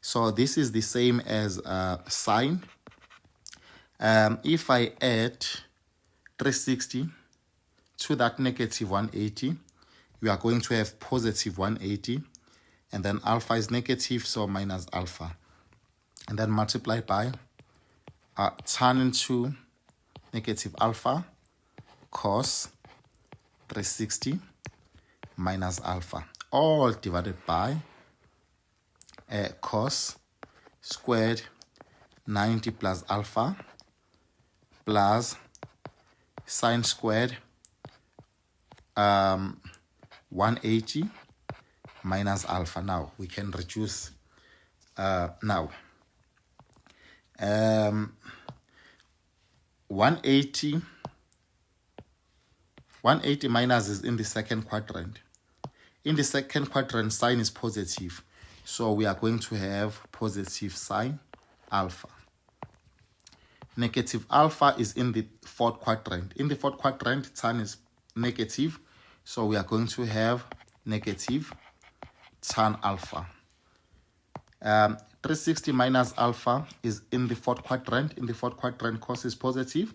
So this is the same as sine. If I add 360 to that negative 180, we are going to have positive 180, and then alpha is negative, so minus alpha, and then multiply by tan into negative alpha cos 360 minus alpha, all divided by cos squared 90 plus alpha plus sine squared 180 minus alpha. Now we can reduce now 180 minus is in the second quadrant. In the second quadrant, sign is positive. So we are going to have positive sine alpha. Negative alpha is in the fourth quadrant. In the fourth quadrant, tan is negative. So we are going to have negative tan alpha. 360 minus alpha is in the fourth quadrant. In the fourth quadrant, cos is positive.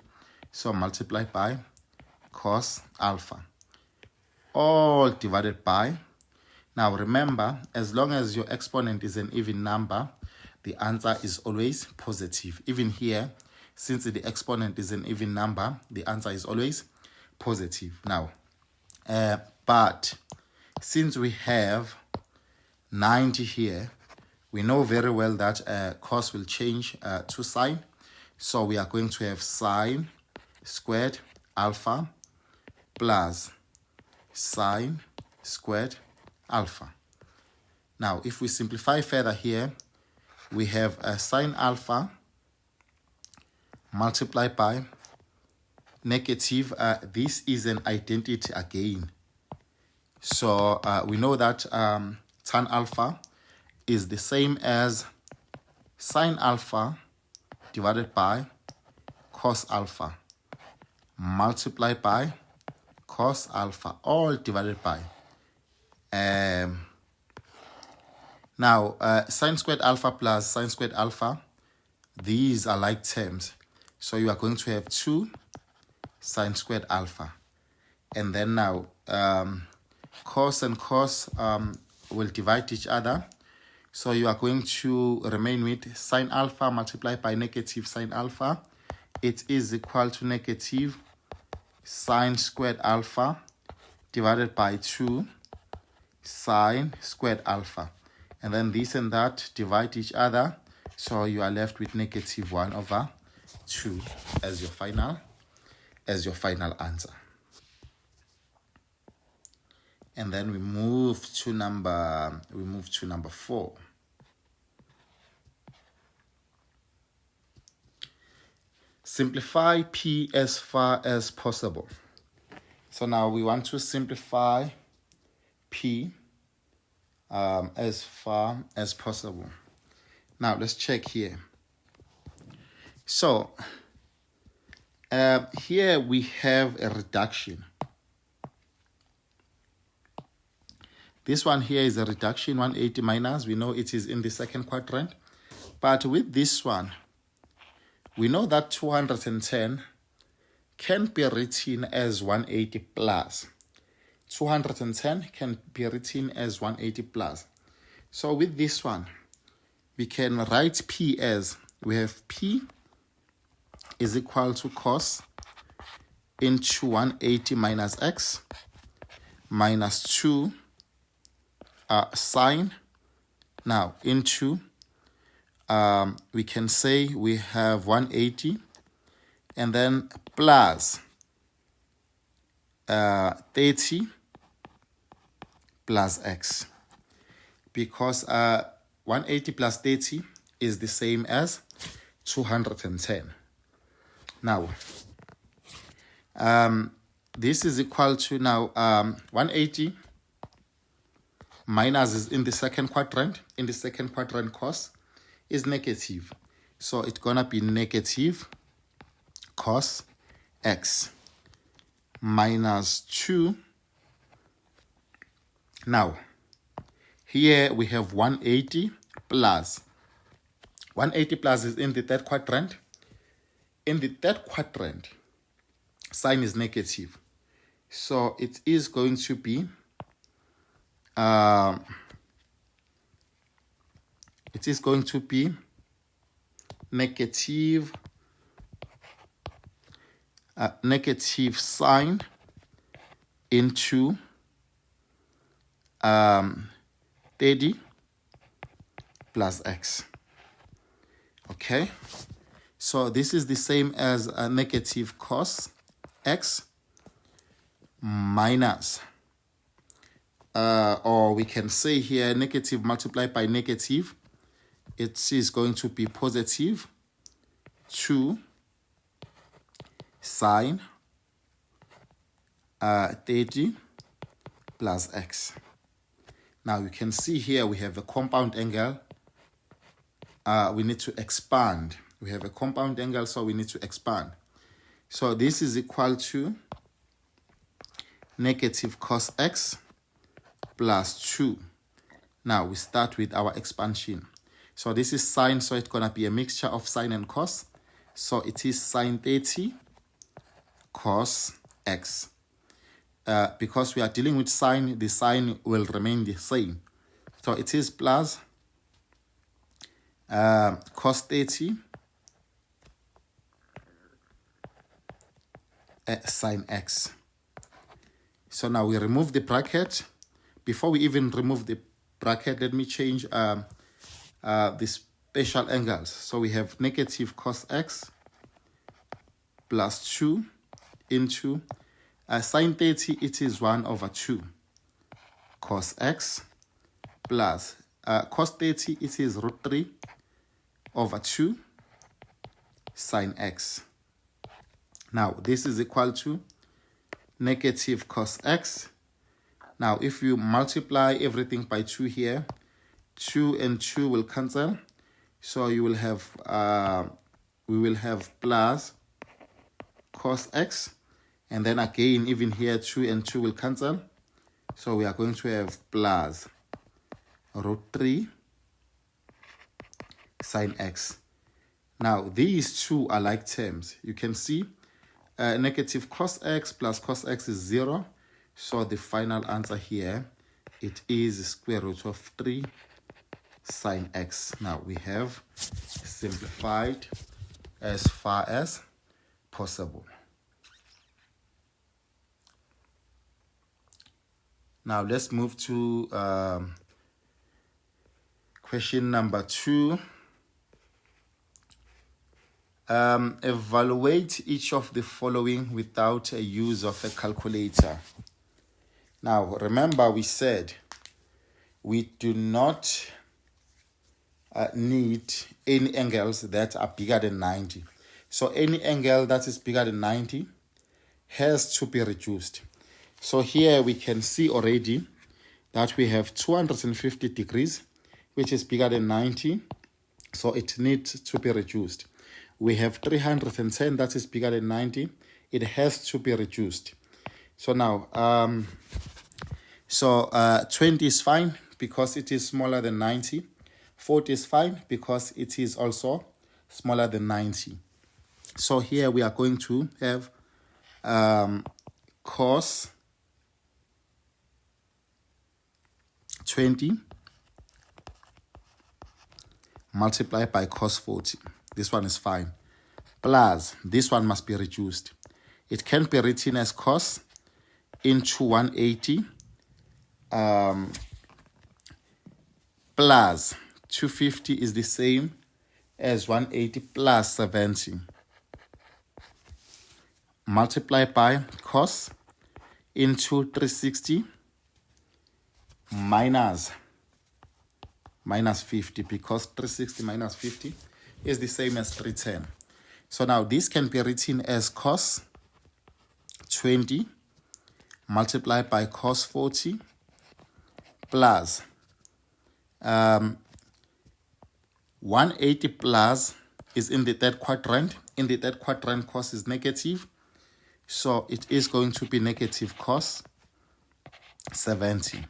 So multiply by cos alpha. All divided by. Now remember, as long as your exponent is an even number, the answer is always positive. Even here, since the exponent is an even number, the answer is always positive. Now, but since we have 90 here, we know very well that cos will change to sine. So we are going to have sine squared alpha plus sine squared alpha. Now, if we simplify further here, we have a sine alpha multiplied by negative. This is an identity again. So we know that tan alpha is the same as sine alpha divided by cos alpha multiplied by cos alpha, all divided by. Now, sine squared alpha plus sine squared alpha, these are like terms. So you are going to have 2 sine squared alpha. And then now, cos and cos will divide each other. So you are going to remain with sine alpha multiplied by negative sine alpha. It is equal to negative sine squared alpha divided by 2 sine squared alpha. And then this and that divide each other. So you are left with negative 1 over 2 as your final answer. And then we move to number 4. Simplify P as far as possible. So now we want to simplify P as far as possible. Now let's check here. So here we have a reduction. This one here is a reduction, 180 minus. We know it is in the second quadrant. But with this one, we know that 210 can be written as 180 plus. 210 can be written as 180 plus. So with this one, we can write P as, we have P is equal to cos into 180 minus x minus 2 sine. Now into, we can say we have 180 and then plus 30 plus x, because 180 plus 30 is the same as 210. Now, this is equal to now 180 minus is in the second quadrant. In the second quadrant, cos is negative. So it's going to be negative cos x minus 2. Now, here we have 180 plus. 180 plus is in the third quadrant. In the third quadrant, sign is negative. So it is going to be negative sign into 30 plus x. Okay, so this is the same as a negative cos x minus, or we can say here negative multiplied by negative. It is going to be positive 2 sine 30 plus x. Now you can see here we have a compound angle. We need to expand. We have a compound angle, so we need to expand. So this is equal to negative cos x plus 2. Now we start with our expansion. So this is sine, so it's going to be a mixture of sine and cos. So it is sine 30 cos x. Because we are dealing with sine, the sine will remain the same. So it is plus cos 30 sine x. So now we remove the bracket. Before we even remove the bracket, let me change the special angles. So we have negative cos x plus 2 into sine 30, it is 1 over 2 cos x plus cos 30, it is root 3 over 2 sine x. Now this is equal to negative cos x. Now if you multiply everything by 2 here, 2 and 2 will cancel. So you will have we will have plus cos x, and then again even here 2 and 2 will cancel. So we are going to have plus root 3 sine x. Now these two are like terms. You can see negative cos x plus cos x is 0. So the final answer here, it is square root of 3 sine x. Now we have simplified as far as possible. Now let's move to question number 2. Evaluate each of the following without a use of a calculator. Now remember, we said we do not need any angles that are bigger than 90. So any angle that is bigger than 90 has to be reduced. So here we can see already that we have 250 degrees, which is bigger than 90. So it needs to be reduced. We have 310 that is bigger than 90. It has to be reduced. So now, 20 is fine because it is smaller than 90. 40 is fine because it is also smaller than 90. So here we are going to have cos 20 multiplied by cos 40. This one is fine. Plus, this one must be reduced. It can be written as cos into 180 plus 250 is the same as 180 plus 70. Multiply by cos into 360 minus 50, because 360 minus 50 is the same as 310. So now this can be written as cos 20 multiplied by cos 40 plus 180 plus is in the third quadrant. In the third quadrant, cos is negative. So it is going to be negative cos 70.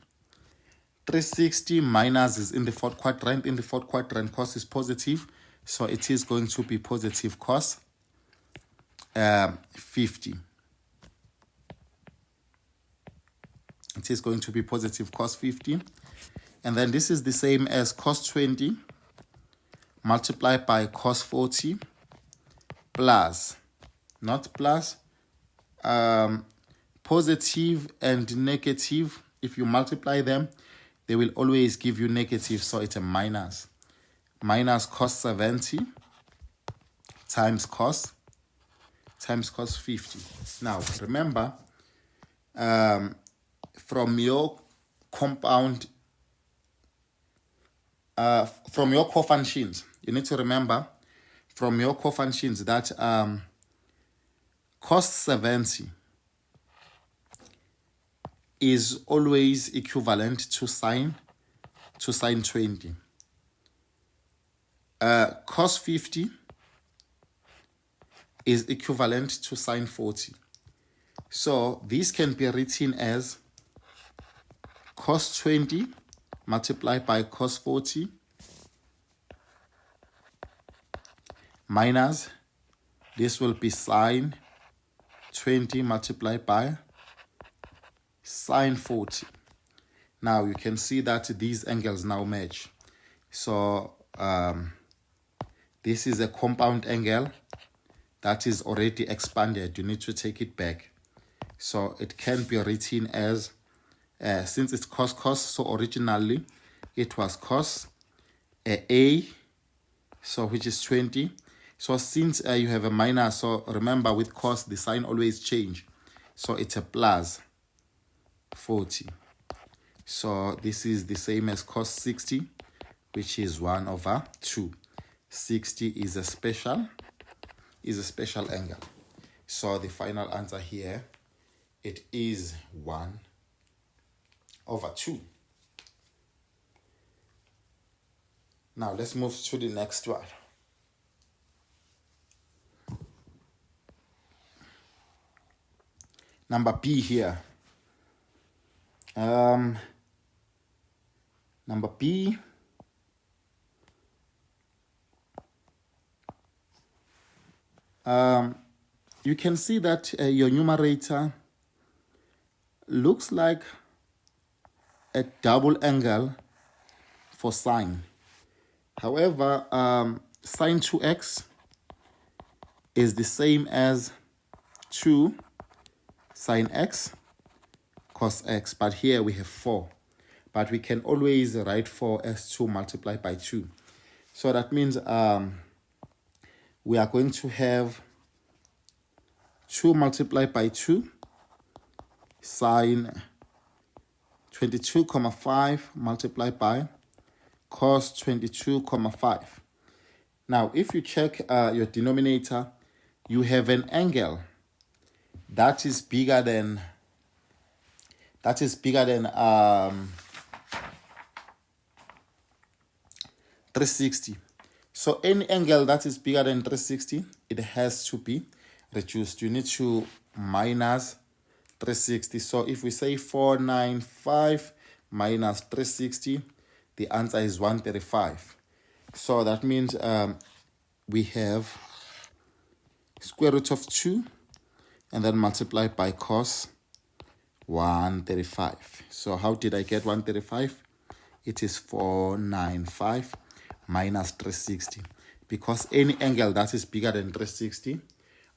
360 minus is in the fourth quadrant. In the fourth quadrant, cos is positive. So it is going to be positive cos 50. It is going to be positive cos 50. And then this is the same as cos 20 multiplied by cos 40 plus, not plus, positive and negative. If you multiply them, they will always give you negative. So it's a minus. Minus cos 70 times cos 50. Now, remember, from your compound, from your cofunctions, you need to remember from your cofunctions that cos 70 is always equivalent to sine to sine 20. Cos 50 is equivalent to sine 40. So this can be written as cos 20 multiplied by cos 40 minus, this will be sine 20 multiplied by sine 40. Now you can see that these angles now match. So this is a compound angle that is already expanded. You need to take it back. So it can be written as, since it's cos, so originally it was cos A, so which is 20. So since you have a minus, so remember with cos, the sign always change. So it's a plus 40. So this is the same as cos 60, which is 1 over 2. 60 is a special angle. So the final answer here, it is 1 over 2. Now let's move to the next one. Number B here. Number B. You can see that your numerator looks like a double angle for sine. However, sine 2x is the same as 2 sine x cos x, but here we have 4. But we can always write 4 as 2 multiplied by 2. So that means we are going to have 2 multiplied by 2 sine 22,5 multiplied by cos 22,5. Now, if you check your denominator, you have an angle that is bigger than 360. So any angle that is bigger than 360, it has to be reduced. You need to minus 360. So if we say 495 minus 360, the answer is 135. So that means we have square root of 2 and then multiply by cos 135. So how did I get 135? It is 495 minus 360. Because any angle that is bigger than 360,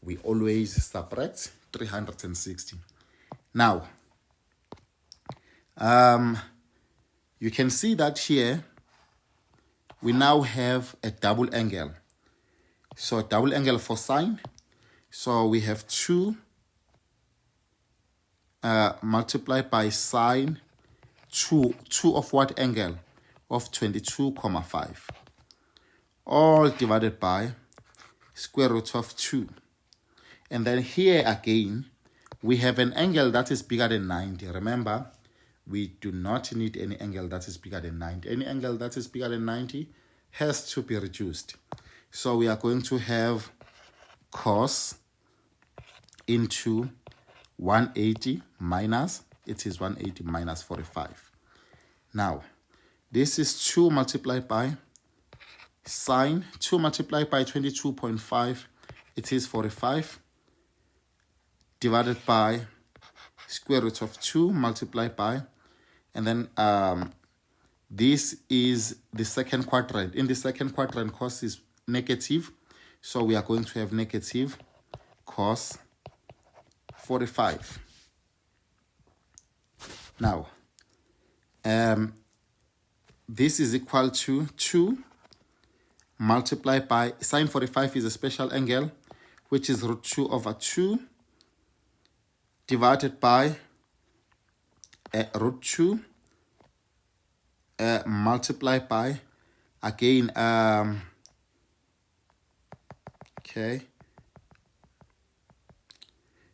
we always subtract 360. Now, you can see that here we now have a double angle. So double angle for sine. So we have 2 multiplied by sine 2 of what angle? Of 22,5. All divided by square root of 2. And then here again, we have an angle that is bigger than 90. Remember, we do not need any angle that is bigger than 90. Any angle that is bigger than 90 has to be reduced. So we are going to have cos into 180 minus, it is 180 minus 45. Now, this is 2 multiplied by sine, 2 multiplied by 22.5, it is 45, divided by square root of 2 multiplied by, and then this is the second quadrant. In the second quadrant, cos is negative, so we are going to have negative cos 45. Now, this is equal to 2 multiplied by sine 45 is a special angle, which is root 2 over 2 divided by root 2 multiplied by, again, okay.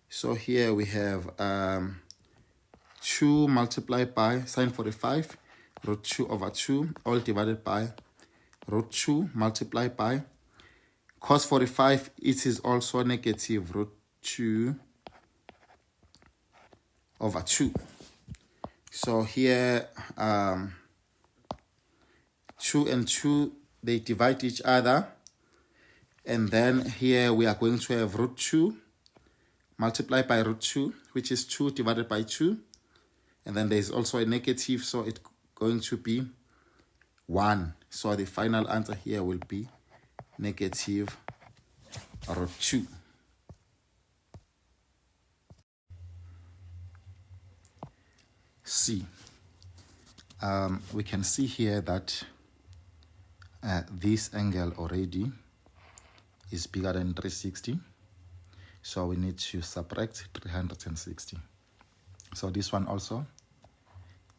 So here we have 2 multiplied by sine 45, root 2 over 2, all divided by root 2 multiplied by cos 45. It is also negative root 2 over 2. So here 2 and 2, they divide each other, and then here we are going to have root 2 multiplied by root 2, which is 2 divided by 2, and then there is also a negative, so it's going to be 1. So the final answer here will be negative root 2. C. We can see here that this angle already is bigger than 360. So we need to subtract 360. So this one also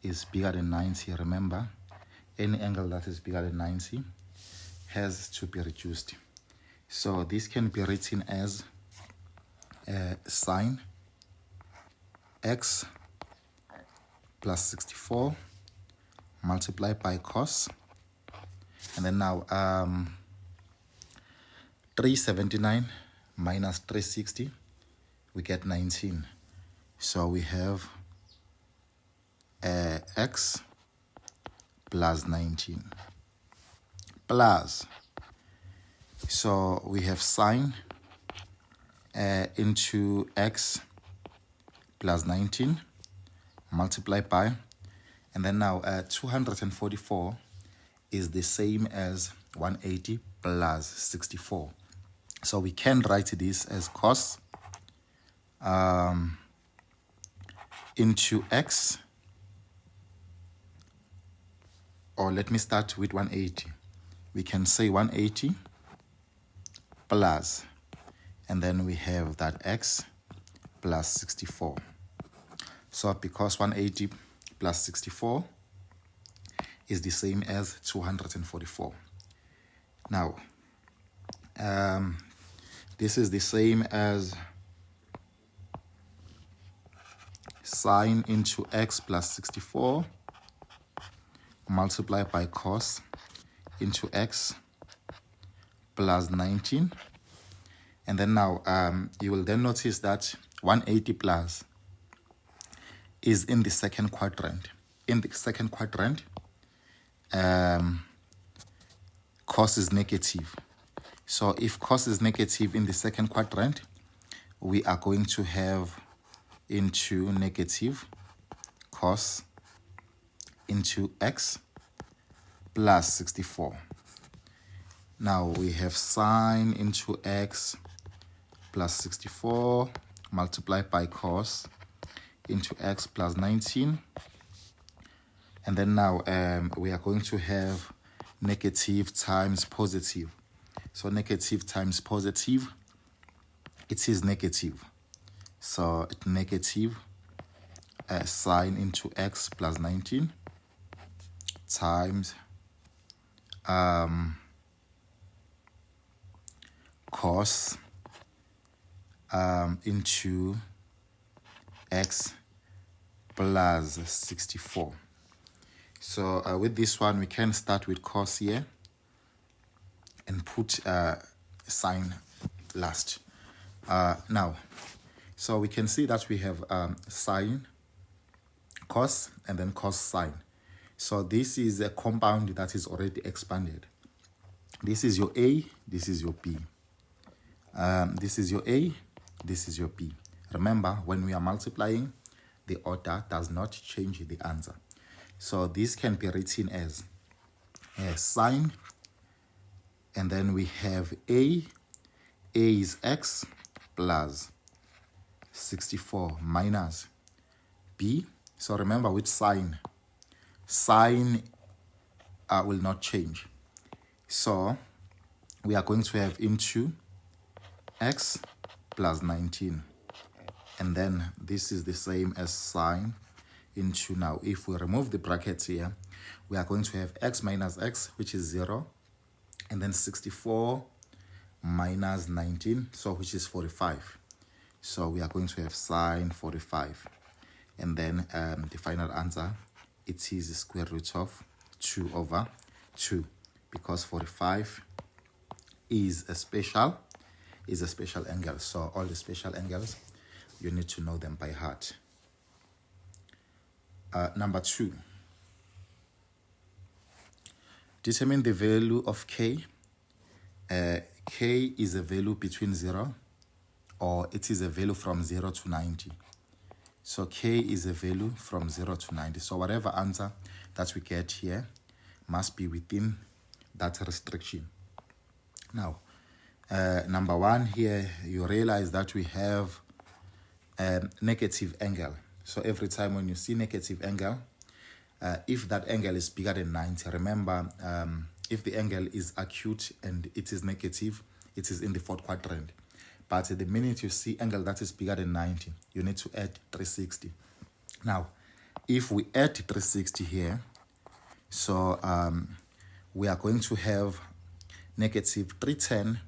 is bigger than 90. Remember, any angle that is bigger than 90 has to be reduced. So this can be written as sine x plus 64 multiplied by cos. And then now 379 minus 360, we get 19. So we have x plus 19 plus, so we have sine into x plus 19 multiplied by, and then now 244 is the same as 180 plus 64. So we can write this as cos into x, or let me start with 180. We can say 180 plus, and then we have that x plus 64. So because 180 plus 64 is the same as 244. Now, this is the same as sine into x plus 64 multiplied by cos into x plus 19. And then now you will then notice that 180 plus is in the second quadrant. In the second quadrant, cos is negative. So if cos is negative in the second quadrant, we are going to have into negative cos into x plus 64. Now we have sine into x plus 64 multiplied by cos into x plus 19. And then now we are going to have negative times positive. So negative times positive, it is negative. So it's negative sine into x plus 19 times cos into x plus 64. So with this one, we can start with cos here and put sine last. Now, so we can see that we have sine, cos, and then cos sine. So this is a compound that is already expanded. This is your A, this is your B. This is your A, this is your B. Remember, when we are multiplying, the order does not change the answer. So this can be written as sine, and then we have A is x plus 64 minus B. So remember with sine will not change. So we are going to have into x plus 19. And then this is the same as sine into, now if we remove the brackets here, we are going to have x minus x, which is 0, and then 64 minus 19, so which is 45. So we are going to have sine 45. And then the final answer it is the square root of 2 over 2, because 45 is a special angle. So all the special angles, you need to know them by heart. Number 2, determine the value of k. K is a value between 0, or it is a value from 0 to 90. So k is a value from 0 to 90. So whatever answer that we get here must be within that restriction. Now, number 1 here, you realize that we have a negative angle. So every time when you see negative angle, if that angle is bigger than 90, remember, if the angle is acute and it is negative, it is in the 4th quadrant. But the minute you see angle that is bigger than 90, you need to add 360. Now, if we add 360 here, so we are going to have negative 310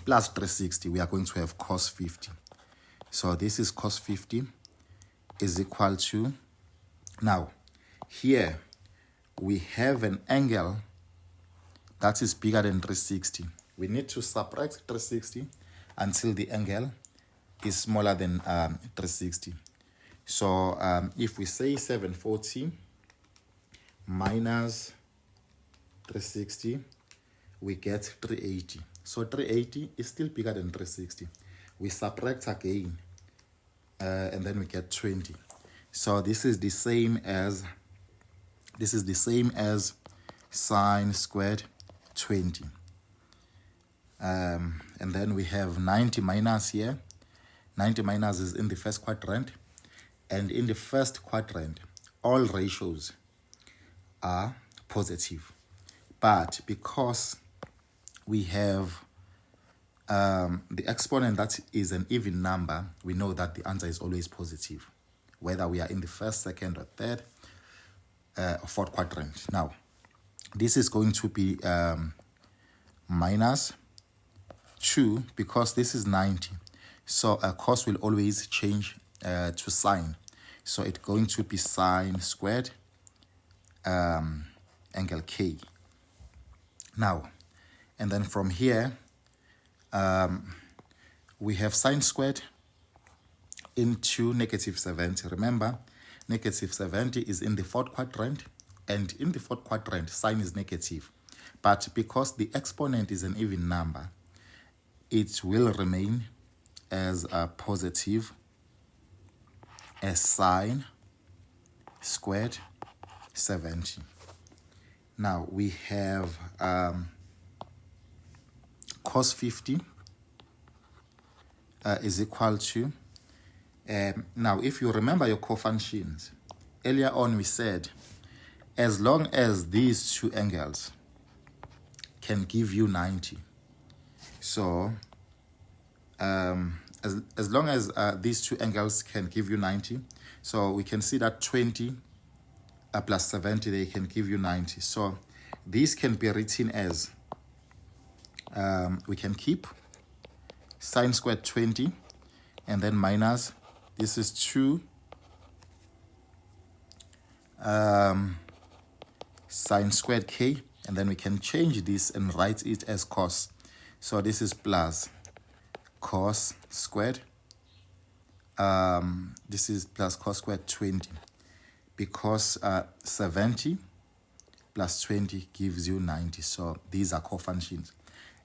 plus 360. We are going to have cos 50. So this is cos 50 is equal to, now, here we have an angle that is bigger than 360. We need to subtract 360 until the angle is smaller than 360. So if we say 740 minus 360, we get 380. So 380 is still bigger than 360. We subtract again, and then we get 20. So this is the same as sine squared 20. And then we have 90 minus here. 90 minus is in the 1st quadrant. And in the 1st quadrant, all ratios are positive. But because we have the exponent that is an even number, we know that the answer is always positive, whether we are in the 1st, 2nd, or 3rd, or 4th quadrant. Now, this is going to be minus 2, because this is 90. So cos will always change to sine. So it's going to be sine squared angle k. Now, and then from here, we have sine squared into negative 70. Remember, negative 70 is in the 4th quadrant, and in the 4th quadrant, sine is negative. But because the exponent is an even number, it will remain as a positive as sine squared 70. Now we have cos 50 is equal to, now if you remember your cofunctions, earlier on we said as long as these two angles can give you 90, so as long as these two angles can give you 90, so we can see that 20 plus 70, they can give you 90. So this can be written as, we can keep sine squared 20 and then minus, this is 2 sine squared k, and then we can change this and write it as cos. So this is plus cos squared, this is plus cos squared 20, because 70 plus 20 gives you 90. So these are cofunctions.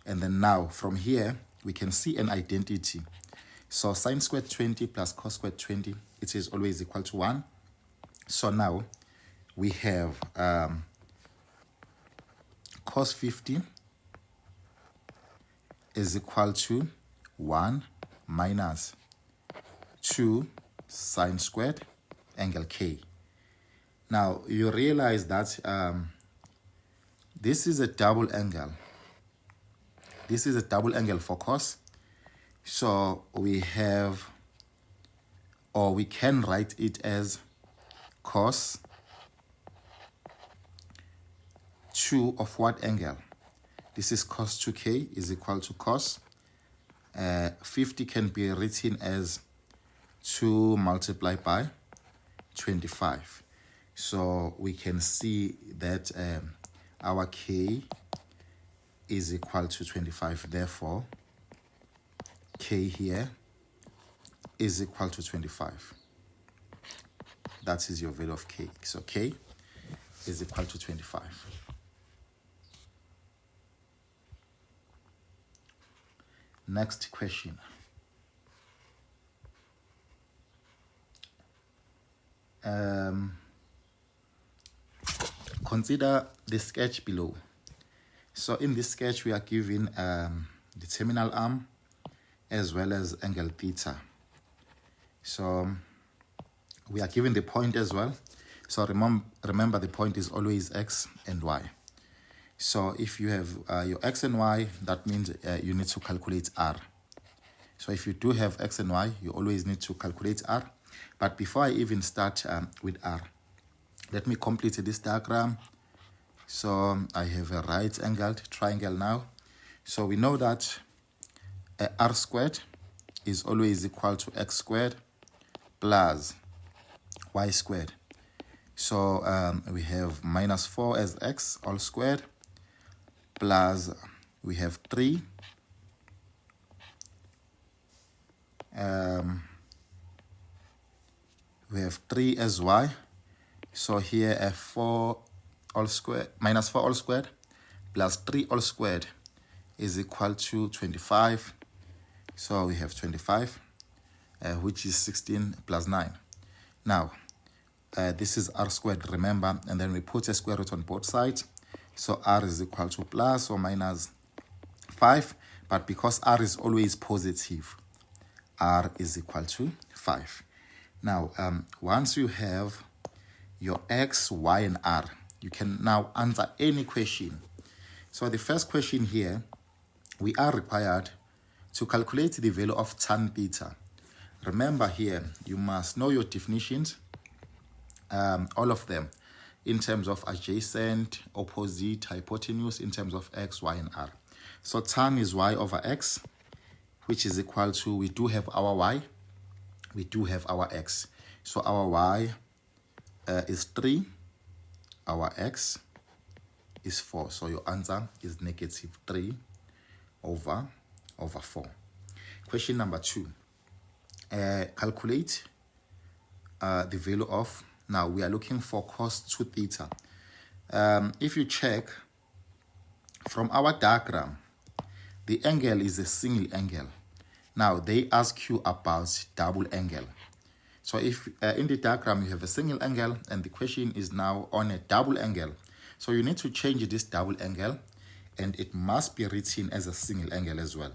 And then now from here, we can see an identity. So sine squared 20 plus cos squared 20, it is always equal to 1. So now we have cos 50 is equal to 1 minus 2 sine squared angle k. Now you realize that this is a double angle. This is a double angle for cos. So we have, or we can write it as cos 2 of what angle? This is cos 2k is equal to cos 50 can be written as 2 multiplied by 25. So we can see that our K is equal to 25. Therefore, K here is equal to 25. That is your value of K. So K is equal to 25. Next question. Consider the sketch below. So in this sketch, we are given the terminal arm as well as angle theta. So we are given the point as well. So remember the point is always x and y. So if you have your x and y, that means you need to calculate r. So if you do have x and y, you always need to calculate r. But before I even start with r, let me complete this diagram. So I have a right-angled triangle now. So we know that r squared is always equal to x squared plus y squared. So we have minus 4 as x all squared, plus we have 3 we have 3 as y. So here a 4 all squared minus 4 all squared plus 3 all squared is equal to 25. So we have 25, which is 16 plus 9. Now this is r squared, remember, and then we put a square root on both sides. So r is equal to plus or minus 5, but because r is always positive, r is equal to 5. Now, once you have your x, y, and r, you can now answer any question. So the first question here, we are required to calculate the value of tan theta. Remember here, you must know your definitions, all of them, in terms of adjacent, opposite, hypotenuse, in terms of x, y, and r. So tan is y over x, which is equal to, we do have our y, we do have our x. So our y is 3, our x is 4. So your answer is negative 3 over 4. Question number 2. Calculate the value of, now we are looking for cos 2 theta. If you check from our diagram, the angle is a single angle. Now they ask you about double angle. So if in the diagram you have a single angle and the question is now on a double angle, so you need to change this double angle and it must be written as a single angle as well.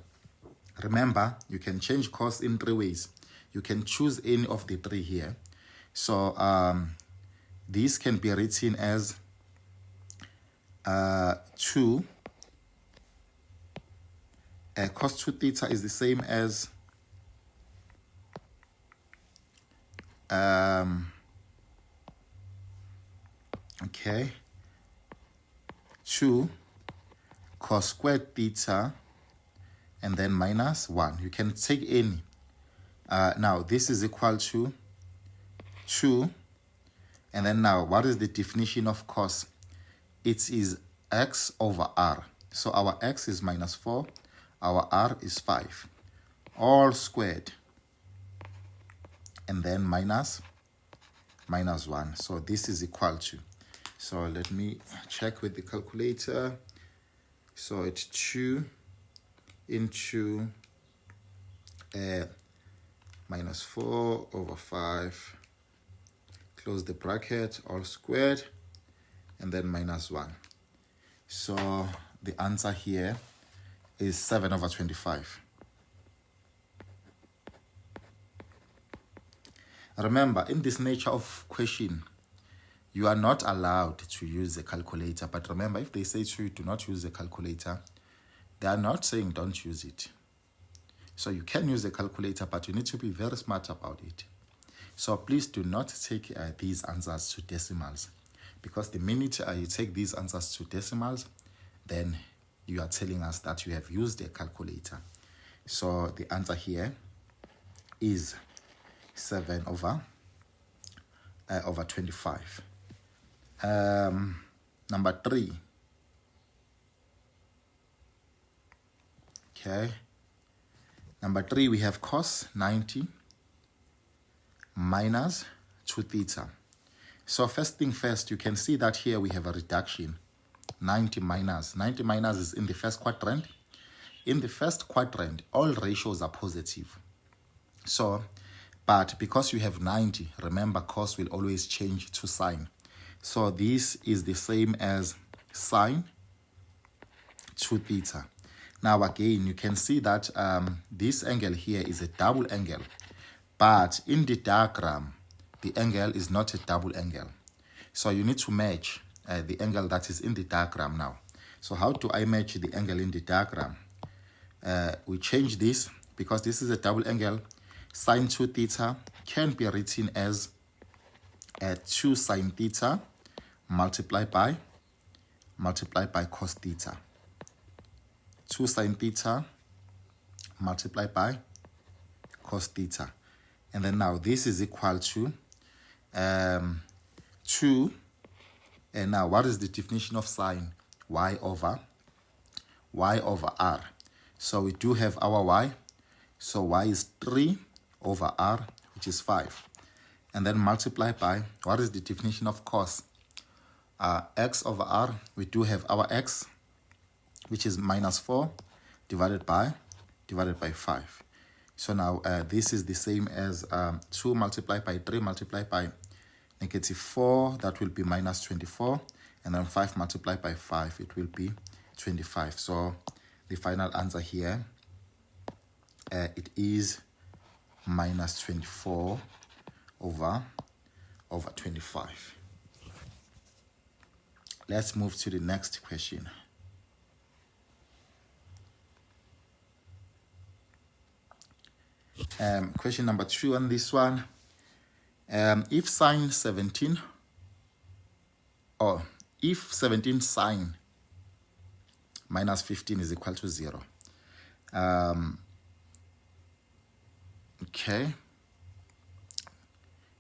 Remember, you can change cos in 3 ways. You can choose any of the 3 here. So this can be written as 2. Cos 2 theta is the same as okay, 2 cos squared theta and then minus 1. You can take any. Now this is equal to 2, and then now what is the definition of cos? It is x over r. So our x is minus 4, our r is 5, all squared, and then minus 1. So this is equal to, so let me check with the calculator. So it's 2 into minus 4 over 5, close the bracket, all squared, and then minus 1. So the answer here is 7 over 25. Remember, in this nature of question, you are not allowed to use a calculator. But remember, if they say to you, do not use a calculator, they are not saying don't use it. So you can use a calculator, but you need to be very smart about it. So please do not take these answers to decimals, because the minute you take these answers to decimals, then you are telling us that you have used a calculator. So the answer here is 7 over 25. Number 3. Okay. Number 3, we have cos 90 minus 2 theta. So first thing first, you can see that here we have a reduction. 90 minus is in the first quadrant. In the first quadrant, all ratios are positive. So, but because you have 90, remember cos will always change to sine. So this is the same as sine 2 theta. Now again, you can see that this angle here is a double angle. But in the diagram, the angle is not a double angle. So you need to match the angle that is in the diagram now. So how do I match the angle in the diagram? We change this because this is a double angle. Sine 2 theta can be written as 2 sine theta multiplied by cos theta. 2 sine theta multiplied by cos theta. And then now this is equal to 2. And now what is the definition of sine? Y over r. So we do have our y. So y is 3 over r, which is 5. And then multiply by, what is the definition of cos? X over r, we do have our x, which is minus 4 divided by 5. So now this is the same as 2 multiplied by 3 multiplied by negative 4, that will be minus 24. And then 5 multiplied by 5, it will be 25. So the final answer here, it is minus 24 over 25. Let's move to the next question. Question number 2 on this one. If sine 17, or if 17 sine minus 15 is equal to 0. Okay.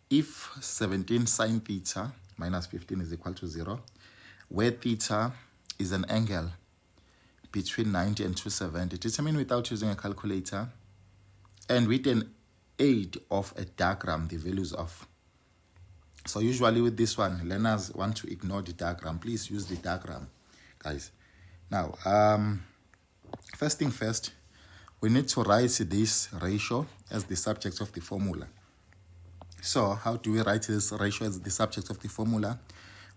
If 17 sine theta minus 15 is equal to 0, where theta is an angle between 90 and 270, determine without using a calculator and with an aid of a diagram the values of. So usually with this one, learners want to ignore the diagram. Please use the diagram, guys. Now, first thing first, we need to write this ratio as the subject of the formula. So how do we write this ratio as the subject of the formula?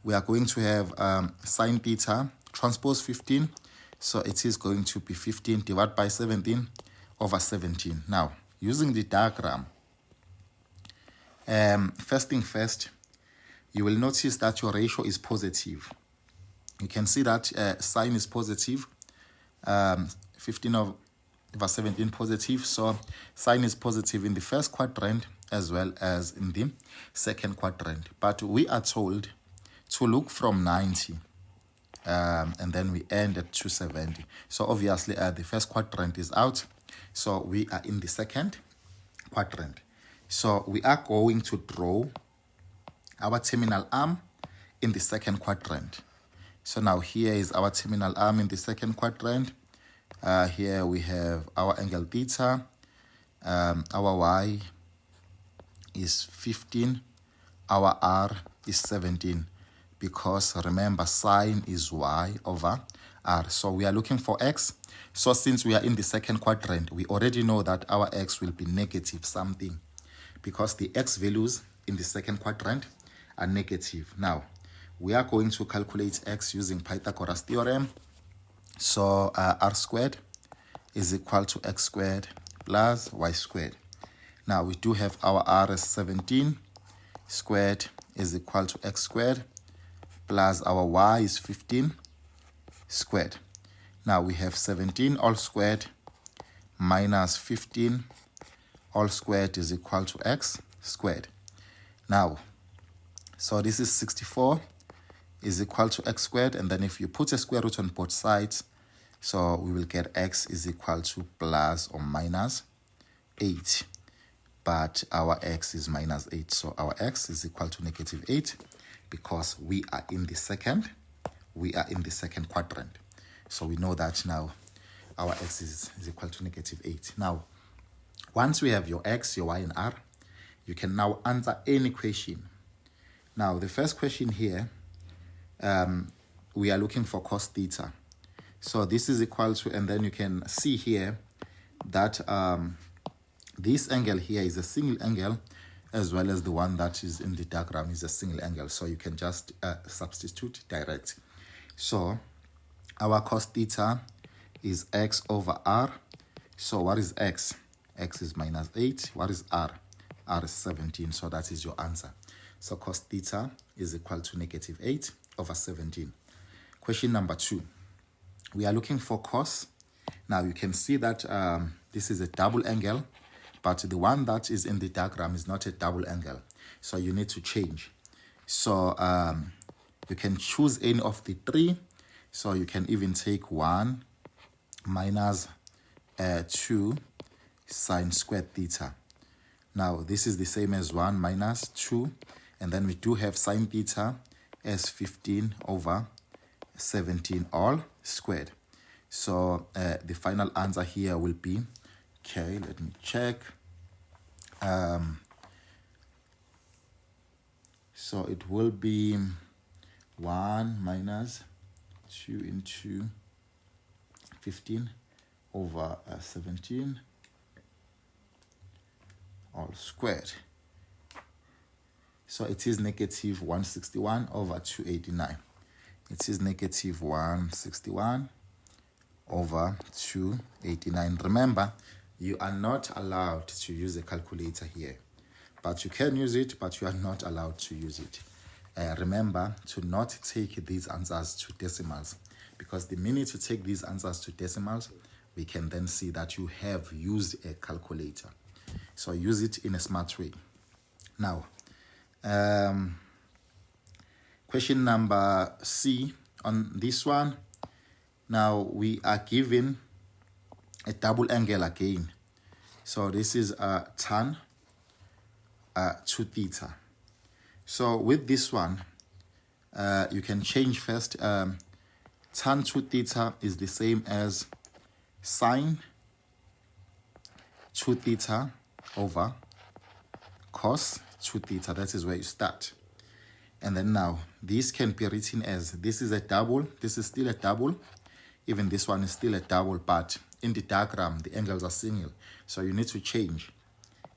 We are going to have sine theta transpose 15. So it is going to be 15 divided by 17 over 17. Now, using the diagram, first thing first, you will notice that your ratio is positive. You can see that sine is positive, 15 over 17 positive. So sine is positive in the first quadrant as well as in the second quadrant. But we are told to look from 90 and then we end at 270. So obviously the first quadrant is out. So we are in the second quadrant. So we are going to draw our terminal arm in the second quadrant. So now here is our terminal arm in the second quadrant. Here we have our angle theta. Our y is 15. Our r is 17. Because remember, sine is y over r. So we are looking for x. So since we are in the second quadrant, we already know that our x will be negative something, because the x values in the second quadrant are negative. Now, we are going to calculate x using Pythagoras theorem. So r squared is equal to x squared plus y squared. Now, we do have our r as 17 squared is equal to x squared plus our y is 15 squared. Now, we have 17 all squared minus 15 all squared is equal to x squared. Now, so this is 64 is equal to x squared, and then if you put a square root on both sides, so we will get x is equal to plus or minus 8. But our x is minus 8, so our x is equal to negative 8, because we are in the second quadrant. So we know that now our x is equal to -8. Now, once we have your x, your y, and r, you can now answer any question. Now, the first question here, we are looking for cos theta. So this is equal to, and then you can see here that this angle here is a single angle, as well as the one that is in the diagram is a single angle. So you can just substitute direct. So our cos theta is x over r. So what is x? X is -8. What is r? R is 17. So that is your answer. So cos theta is equal to -8 over 17. Question number 2. We are looking for cos. Now you can see that this is a double angle, but the one that is in the diagram is not a double angle. So you need to change. So you can choose any of the 3. So you can even take 1 minus 2 sine squared theta. Now this is the same as 1 minus 2. And then we do have sine theta as 15 over 17 all squared. So the final answer here will be, okay, let me check. So it will be 1 minus 2 into 15 over 17 all squared. So it is -161 over 289. It is -161 over 289. Remember, you are not allowed to use a calculator here, but you can use it, but you are not allowed to use it. Remember to not take these answers to decimals, because the minute you take these answers to decimals, we can then see that you have used a calculator. So use it in a smart way. Now, question number C on this one. Now we are given a double angle again. So this is tan 2 theta. So with this one, you can change first. Tan 2 theta is the same as sine 2 theta over cos 2 theta. That is where you start. And then now this can be written as, this is a double, this is still a double, even this one is still a double, but in the diagram the angles are single, so you need to change.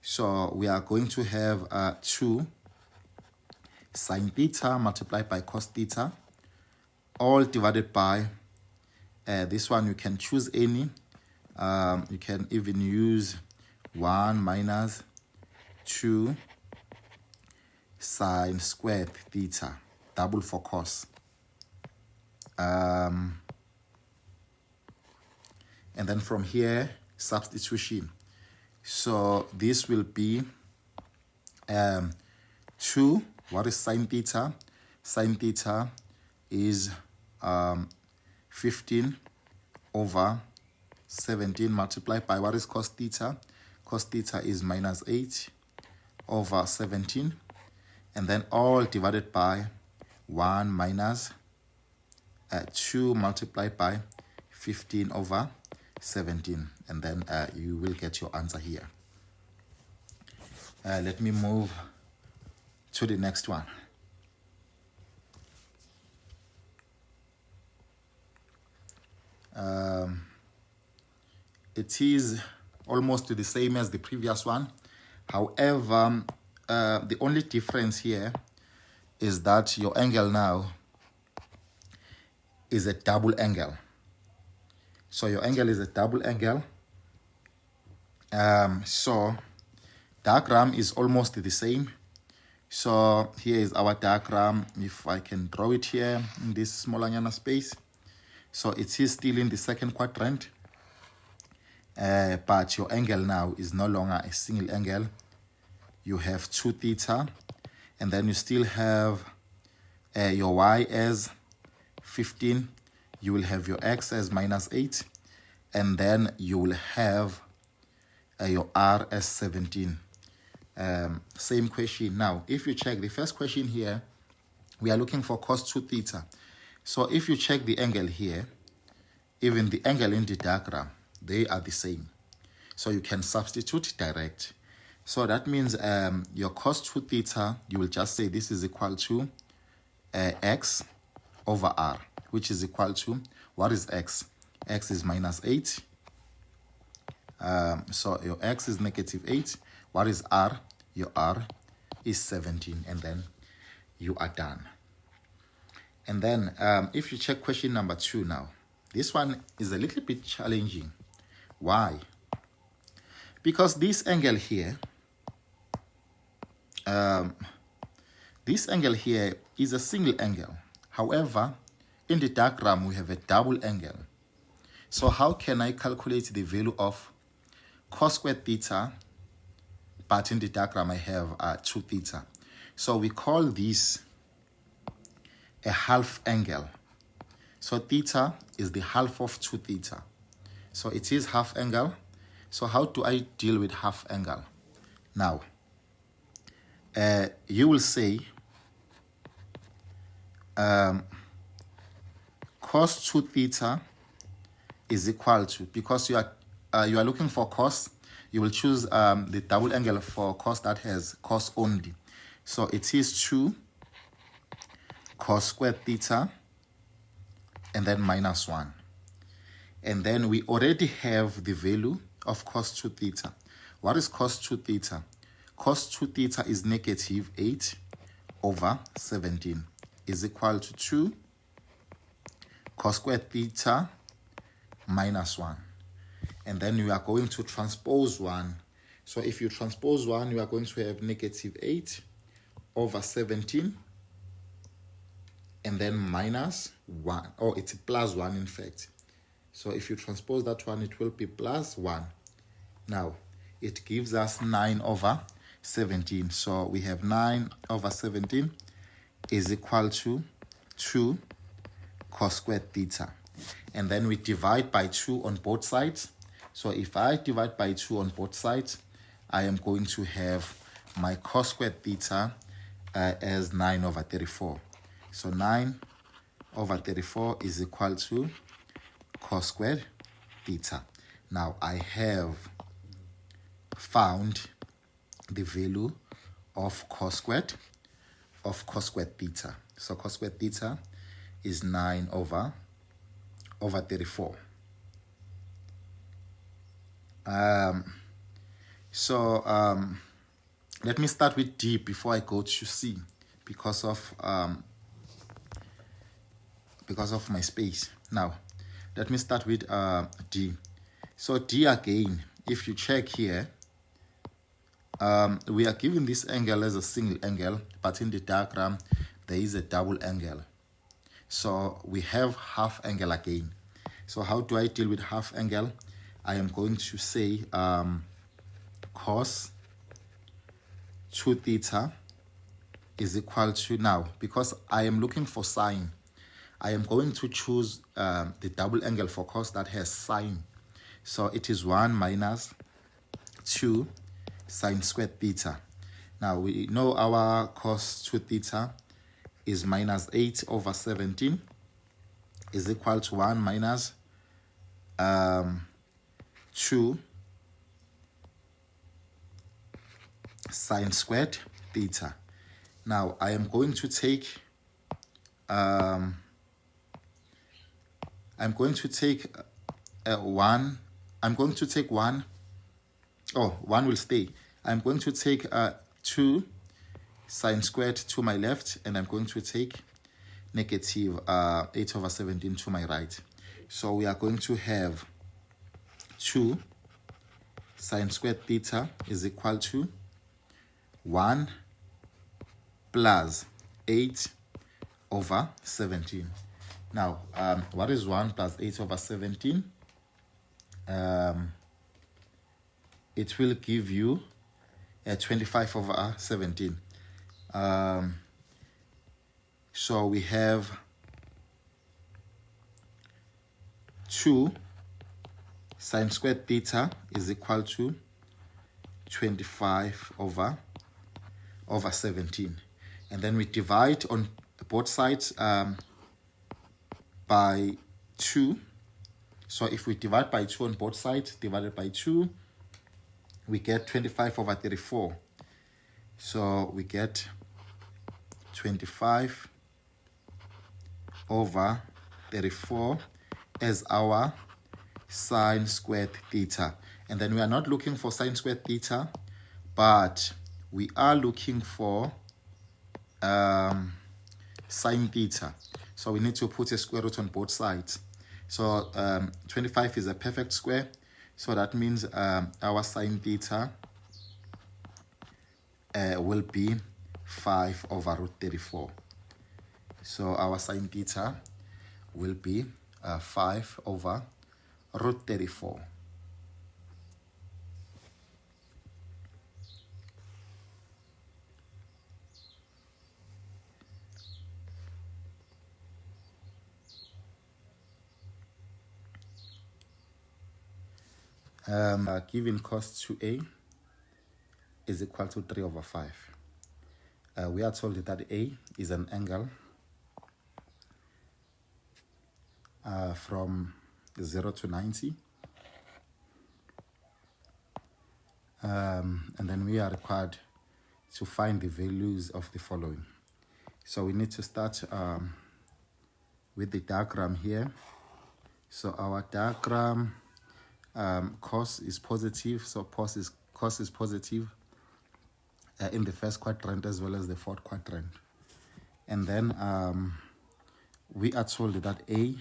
So we are going to have 2 sine theta multiplied by cos theta, all divided by this one. You can choose any. You can even use 1 minus 2 sine squared theta, double for cos. And then from here, substitution. So this will be 2. What is sine theta? Sine theta is 15 over 17 multiplied by what is cos theta? Cos theta is -8 over 17. And then all divided by 1 minus 2 multiplied by 15 over 17. And then you will get your answer here. Let me move to the next one. It is almost the same as the previous one. However, the only difference here is that your angle now is a double angle. So your angle is a double angle. So diagram is almost the same. So here is our diagram. If I can draw it here in this smaller space. So it is still in the second quadrant. But your angle now is no longer a single angle. You have 2 theta, and then you still have your y as 15. You will have your x as -8, and then you will have your r as 17. Same question. Now, if you check the first question here, We are looking for cos 2 theta. So if you check the angle here, even the angle in the diagram, they are the same. So you can substitute direct. So that means your cos 2 theta, you will just say this is equal to x over r, which is equal to, what is x? X is minus 8. So your x is negative 8. What is r? Your r is 17. And then you are done. And then if you check question number 2 now, this one is a little bit challenging. Why? Because this angle here, this angle here is a single angle. However, in the diagram, we have a double angle. So how can I calculate the value of cos squared theta, but in the diagram I have 2 theta. So we call this a half angle. So theta is the half of 2 theta. So it is half angle. So how do I deal with half angle? Now, you will say cos 2 theta is equal to, because you are looking for cos, you will choose the double angle for cos that has cos only. So it is 2 cos squared theta and then minus 1. And then we already have the value of cos 2 theta. What is cos 2 theta? Cos 2 theta is negative 8 over 17 is equal to 2 cos squared theta minus 1. And then you are going to transpose 1. So if you transpose 1, you are going to have negative 8 over 17 and then minus 1. Oh, it's plus 1 in fact. So if you transpose that one, it will be plus 1. Now, it gives us 9 over 17. So we have 9 over 17 is equal to 2 cos squared theta. And then we divide by 2 on both sides. So if I divide by 2 on both sides, I am going to have my cos squared theta as 9 over 34. So 9 over 34 is equal to cos squared theta. Now I have found the value of cos squared theta. So cos squared theta is 9 over 34. Let me start with D before I go to C because of my space. Now, let me start with D. So D again, if you check here, we are given this angle as a single angle, but in the diagram, there is a double angle. So we have half angle again. So how do I deal with half angle? I am going to say cos 2 theta is equal to, now, because I am looking for sine, I am going to choose the double angle for cos that has sine. So it is 1 minus 2 sine squared theta. Now we know our cos 2 theta is minus 8 over 17 is equal to 1 minus 2 sine squared theta. Now I am going to take one will stay. I'm going to take 2 sine squared to my left, and I'm going to take negative 8 over 17 to my right. So we are going to have 2 sine squared theta is equal to 1 plus 8 over 17. Now, what is 1 plus 8 over 17? It will give you 25 over 17. So we have 2 sine squared theta is equal to 25 over 17. And then we divide on both sides by 2. So if we divide by 2 on both sides, divided by 2, we get 25 over 34. So we get 25 over 34 as our sine squared theta. And then we are not looking for sine squared theta, but we are looking for sine theta. So we need to put a square root on both sides. So 25 is a perfect square. So that means our sine theta will be 5 over root 34. So our sine theta will be 5 over root 34. Given cos 2a is equal to 3 over 5. We are told that a is an angle from 0 to 90. And then we are required to find the values of the following. So we need to start with the diagram here. So our diagram, cos is positive, so cos is positive in the first quadrant as well as the fourth quadrant. And then we are told that A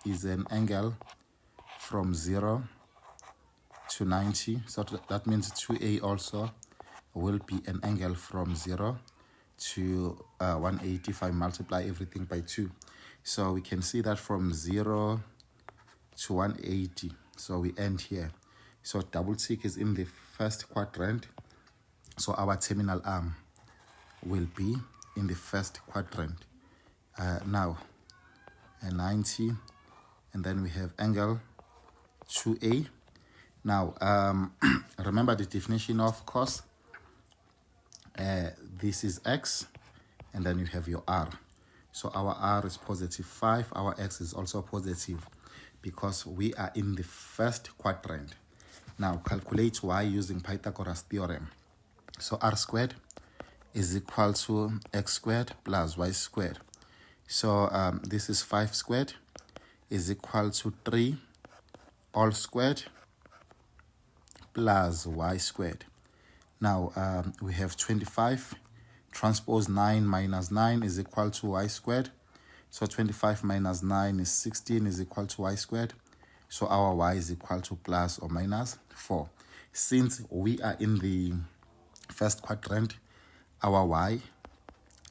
is an angle from 0 to 90. So that means 2A also will be an angle from 0 to 180 if I multiply everything by 2. So we can see that from 0 to 180. So we end here. So double tick is in the first quadrant. So our terminal arm will be in the first quadrant. Now, 90, and then we have angle 2A. Now, remember the definition of cos. This is x, and then you have your r. So our r is positive 5, our x is also positive because we are in the first quadrant. Now, calculate y using Pythagoras theorem. So r squared is equal to x squared plus y squared. So this is 5 squared is equal to 3 all squared plus y squared. Now we have 25 transpose 9 minus 9 is equal to y squared. So 25 minus 9 is 16 is equal to y squared. So our y is equal to plus or minus 4. Since we are in the first quadrant, our y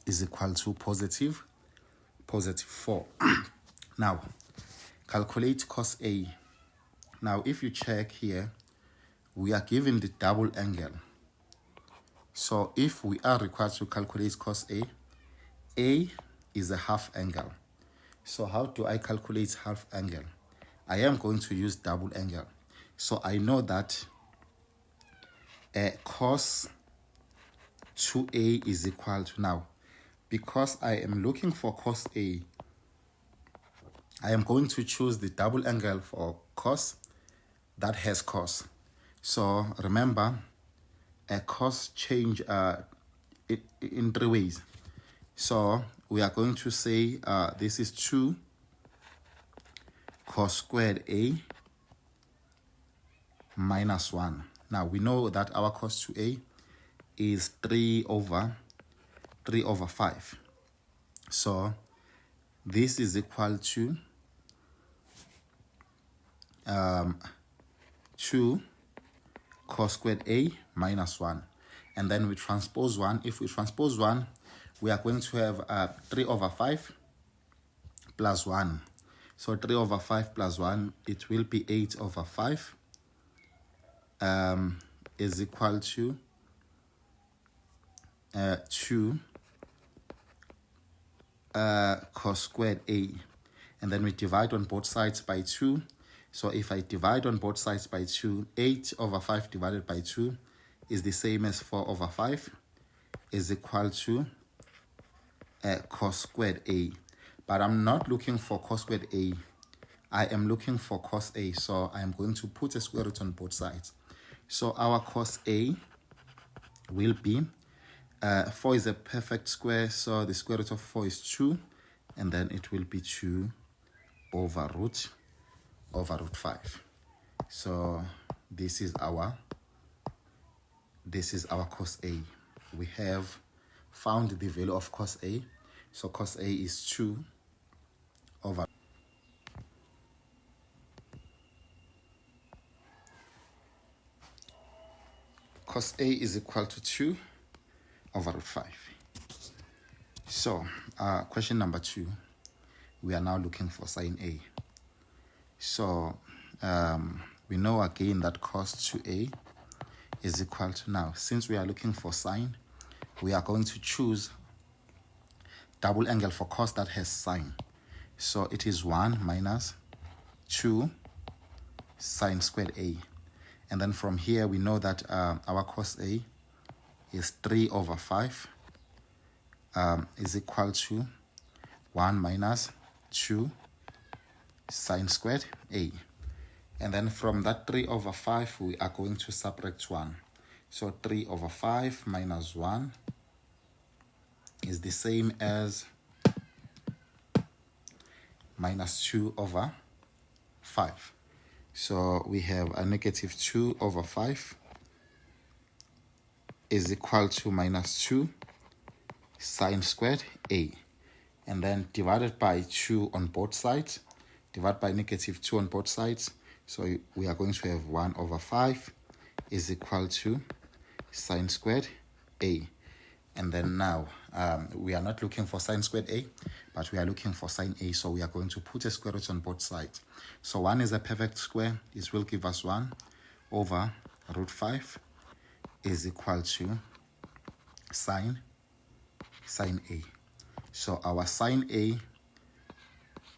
is equal to positive 4. Now, calculate cos A. Now, if you check here, we are given the double angle. So if we are required to calculate cos A is a half angle. So how do I calculate half angle? I am going to use double angle. So I know that cos 2A is equal to, now, because I am looking for cos A, I am going to choose the double angle for cos that has cos. So remember, a cos change in 3 ways. So we are going to say this is 2 cos squared A minus 1. Now we know that our cos 2A is 3 over 5. So this is equal to 2 cos squared A minus 1. And then we transpose 1. If we transpose 1, we are going to have 3 over 5 plus 1. So 3 over 5 plus 1, it will be 8 over 5 is equal to 2 cos squared A. And then we divide on both sides by 2. So if I divide on both sides by 2, 8 over 5 divided by 2 is the same as 4 over 5 is equal to cos squared A. But I'm not looking for cos squared A. I am looking for cos A. So I am going to put a square root on both sides. So our cos A will be 4 is a perfect square, so the square root of 4 is 2, and then it will be 2 over root 5. So this is our cos A. We have found the value of cos A. So cos A is 2 over cos A is equal to 2 over root 5. So question number 2, we are now looking for sine A. So we know again that cos 2A is equal to, now since we are looking for sine, we are going to choose double angle for cos that has sine. So it is 1 minus 2 sine squared A. And then from here we know that our cos A is 3 over 5 is equal to 1 minus 2 sine squared A. And then from that 3 over 5 we are going to subtract 1. So 3 over 5 minus 1 is the same as minus 2 over 5. So we have a negative 2 over 5 is equal to minus 2 sine squared A. And then divided by 2 on both sides, divided by negative 2 on both sides. So we are going to have 1 over 5 is equal to sine squared A. And then now we are not looking for sine squared A, but we are looking for sine A. So we are going to put a square root on both sides. So 1 is a perfect square. This will give us 1 over root 5 is equal to sine A. So our sine A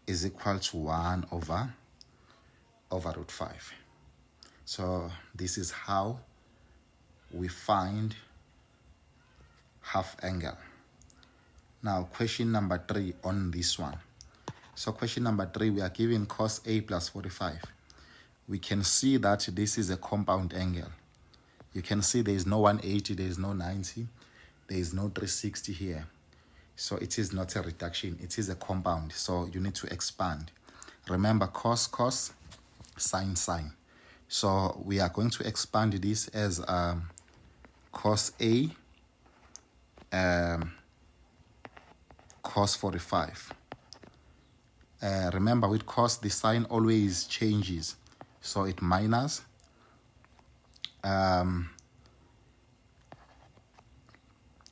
is equal to 1 over root 5. So this is how we find half angle. Now question number 3 on this one. So question number 3, we are given cos A plus 45. We can see that this is a compound angle. You can see there is no 180, there is no 90, there is no 360 here. So it is not a reduction, it is a compound. So you need to expand. Remember cos, sin, sin. So we are going to expand this as cos A cos 45. Remember with cos the sign always changes, so it minus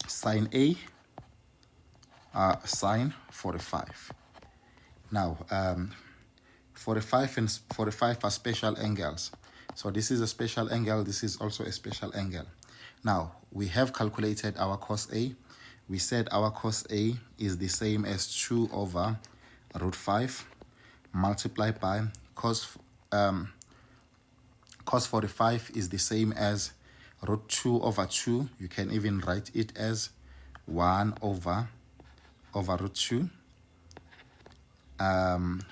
sine A sine 45. Now 45 and 45 are special angles, so this is a special angle, this is also a special angle. Now we have calculated our cos A. We said our cos A is the same as 2 over root 5 multiplied by cos 45 is the same as root 2 over 2. You can even write it as 1 over root 2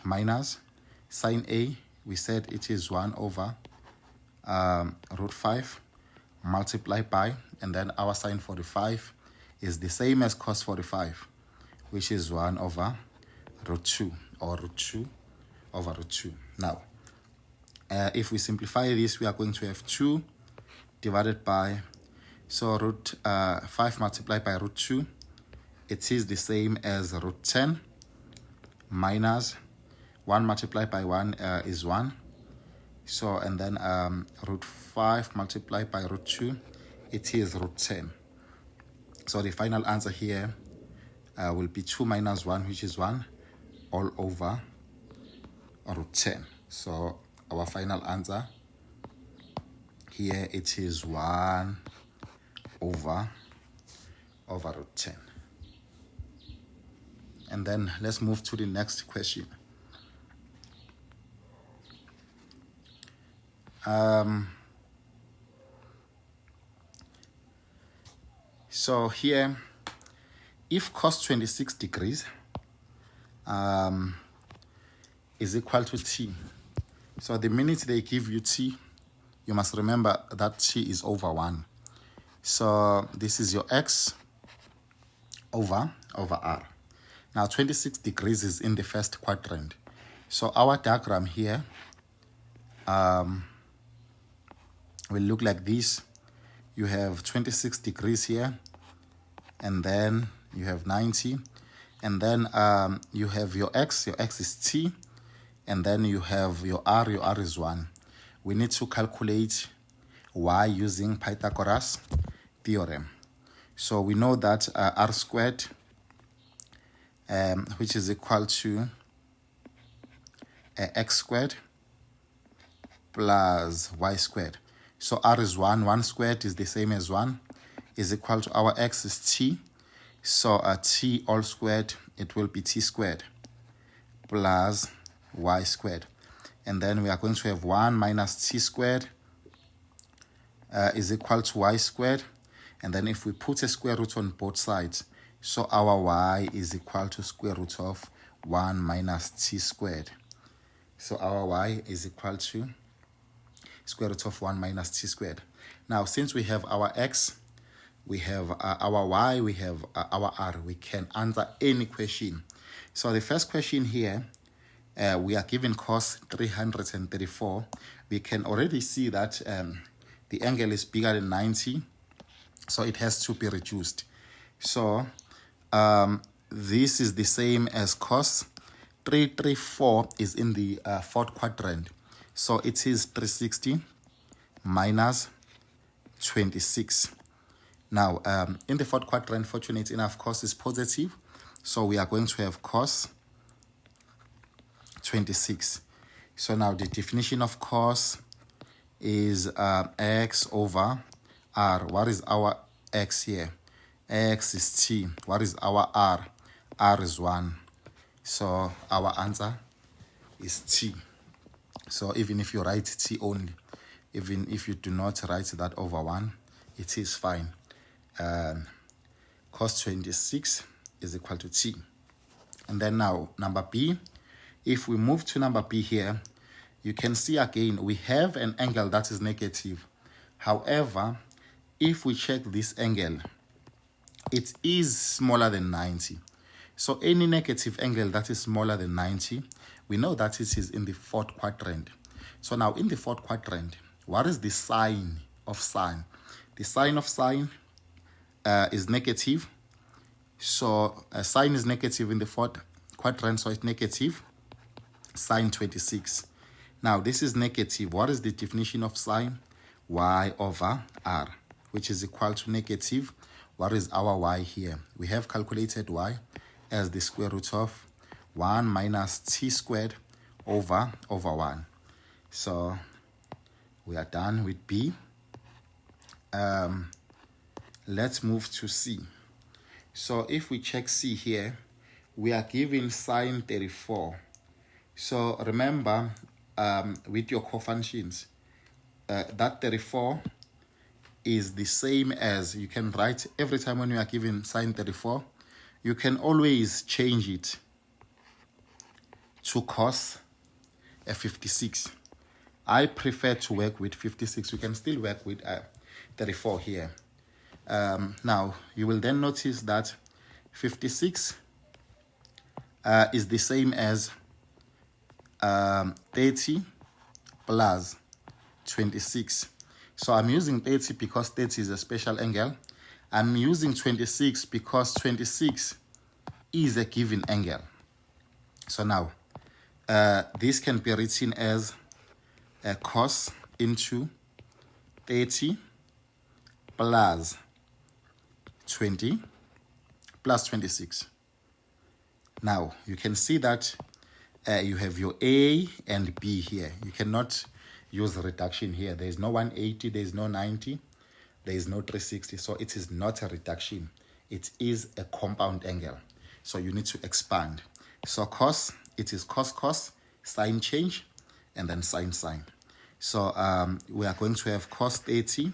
minus sine A. We said it is 1 over root 5 multiplied by, and then our sine 45 is the same as cos 45, which is 1 over root 2, or root 2 over root 2. Now, if we simplify this, we are going to have 2 divided by, so root 5 multiplied by root 2, it is the same as root 10 minus 1 multiplied by 1 is 1. So, and then root 5 multiplied by root 2, it is root 10. So the final answer here will be 2 minus 1, which is 1, all over root 10. So our final answer here, it is 1 over root 10. And then let's move to the next question. So here, if cos 26 degrees is equal to t, so the minute they give you t, you must remember that t is over 1. So this is your x over r. Now 26 degrees is in the first quadrant. So our diagram here will look like this. You have 26 degrees here, and then you have 90, and then you have your x is t, and then you have your r is 1. We need to calculate y using Pythagoras theorem. So we know that r squared, which is equal to x squared plus y squared. So r is 1, 1 squared is the same as 1, is equal to our x is t. So t all squared, it will be t squared plus y squared. And then we are going to have 1 minus t squared is equal to y squared. And then if we put a square root on both sides, so our y is equal to square root of 1 minus t squared. So our y is equal to square root of 1 minus t squared. Now, since we have our x, we have our y, we have our r, we can answer any question. So the first question here, we are given cos 334. We can already see that the angle is bigger than 90, so it has to be reduced. So this is the same as cos 334 is in the fourth quadrant. So it is 360 minus 26. Now, in the fourth quadrant, fortunate enough, cos is positive. So we are going to have cos 26. So now the definition of cos is x over r. What is our x here? X is t. What is our r? R is 1. So our answer is t. So even if you write t only, even if you do not write that over 1, it is fine. Cos 26 is equal to t. And then now number b, if we move to number b here, you can see again we have an angle that is negative. However, if we check this angle, it is smaller than 90. So any negative angle that is smaller than 90, we know that it is in the fourth quadrant. So now in the fourth quadrant, what is the sign of sine? The sign of sine is negative. So sine is negative in the fourth quadrant, so it's negative sine 26. Now this is negative. What is the definition of sine? Y over r, which is equal to negative. What is our y here? We have calculated y as the square root of 1 minus t squared over 1. So we are done with b. Let's move to c. So if we check c here, we are given sine 34. So remember, with your cofunctions, that 34 is the same as, you can write every time when you are given sine 34, you can always change it to cos 56. I prefer to work with 56. You can still work with 34 here. Now, you will then notice that 56 is the same as 30 plus 26. So I'm using 30 because 30 is a special angle. I'm using 26 because 26 is a given angle. So now, this can be written as cos into 30 plus 20 plus 26. Now, you can see that you have your A and B here. You cannot use reduction here. There is no 180, there is no 90, there is no 360. So it is not a reduction. It is a compound angle. So you need to expand. So cos, it is cos, sine change, and then sine. So we are going to have cos 30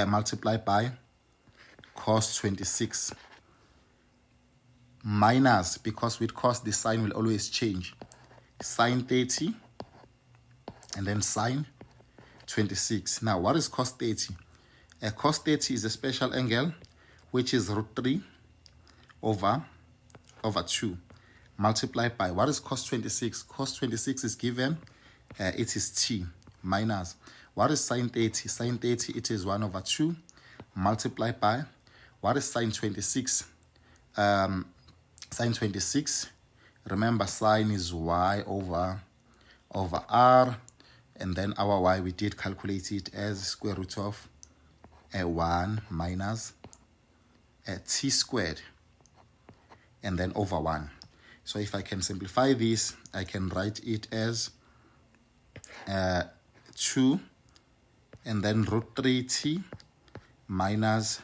multiplied by cos 26 minus, because with cos the sign will always change, sine 30 and then sine 26. Now what is cos 30? Cos 30 is a special angle which is root 3 over 2 multiplied by, what is cos 26? Cos 26 is given, it is t, minus, what is sine 30? Sine 30, it is 1 over 2 multiplied by, what is sine 26? Sine 26, remember sine is y over r, and then our y, we did calculate it as square root of 1 minus t squared, and then over 1. So if I can simplify this, I can write it as 2 and then root 3t minus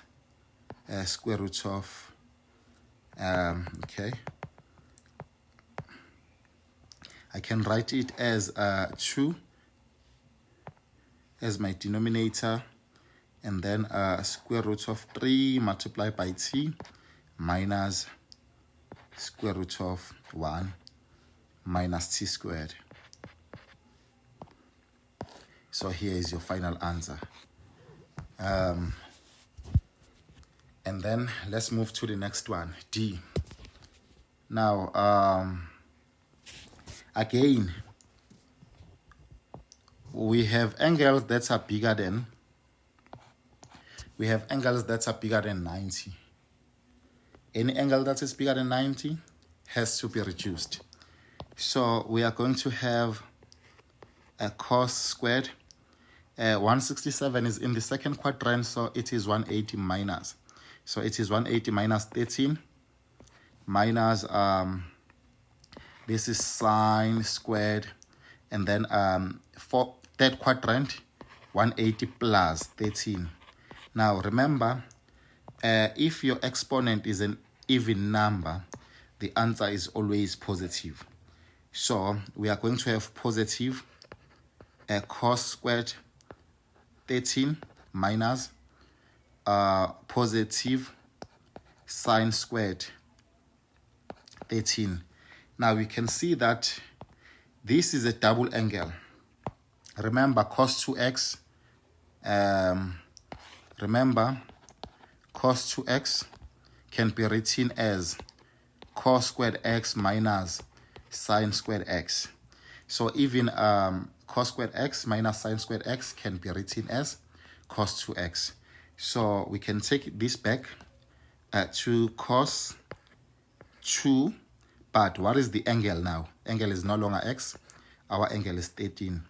square root of, okay, I can write it as 2 as my denominator, and then square root of 3 multiplied by t minus square root of 1 minus t squared. So here is your final answer. And then let's move to the next one, D. Now, again, we have angles that are bigger than, 90. Any angle that is bigger than 90 has to be reduced. So we are going to have a cos squared. 167 is in the second quadrant, so it is 180 minus. So it is 180 minus 13 minus, this is sine squared, and then for third quadrant, 180 plus 13. Now remember, if your exponent is an even number, the answer is always positive. So we are going to have positive cos squared 13 minus positive sine squared 13. Now we can see that this is a double angle. Remember cos 2x, cos 2x can be written as cos squared x minus sine squared x. So even cos squared x minus sine squared x can be written as cos 2x. So we can take this back to cos 2, but what is the angle now? Angle is no longer x, our angle is 13.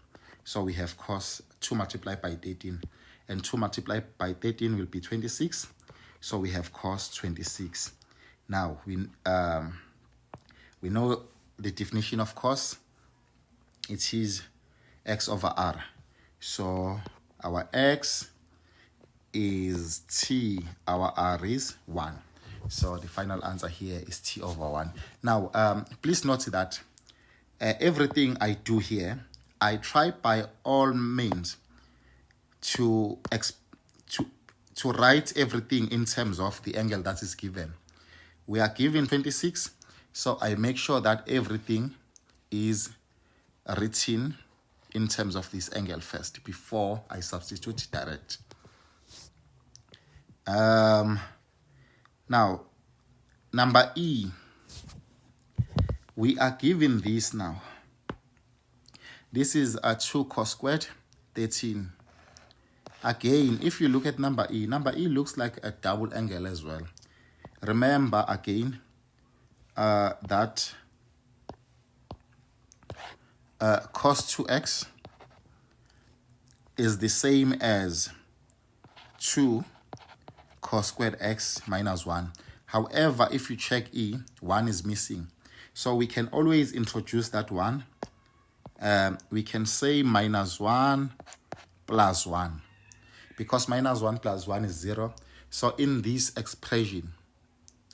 So we have cos 2 multiplied by 13, and 2 multiplied by 13 will be 26. So we have cos 26. Now we know the definition of cos. It is x over r. So our x is t, our r is 1. So the final answer here is t over 1. Now, please note that everything I do here, I try by all means to write everything in terms of the angle that is given. We are given 26, so I make sure that everything is written in terms of this angle first before I substitute direct. Now, number E, we are given this now. This is a 2 cos squared 13. Again, if you look at number E looks like a double angle as well. Remember again that cos 2x is the same as 2 cos squared x minus 1. However, if you check E, 1 is missing. So we can always introduce that 1. We can say minus 1 plus 1. Because minus 1 plus 1 is 0. So in this expression,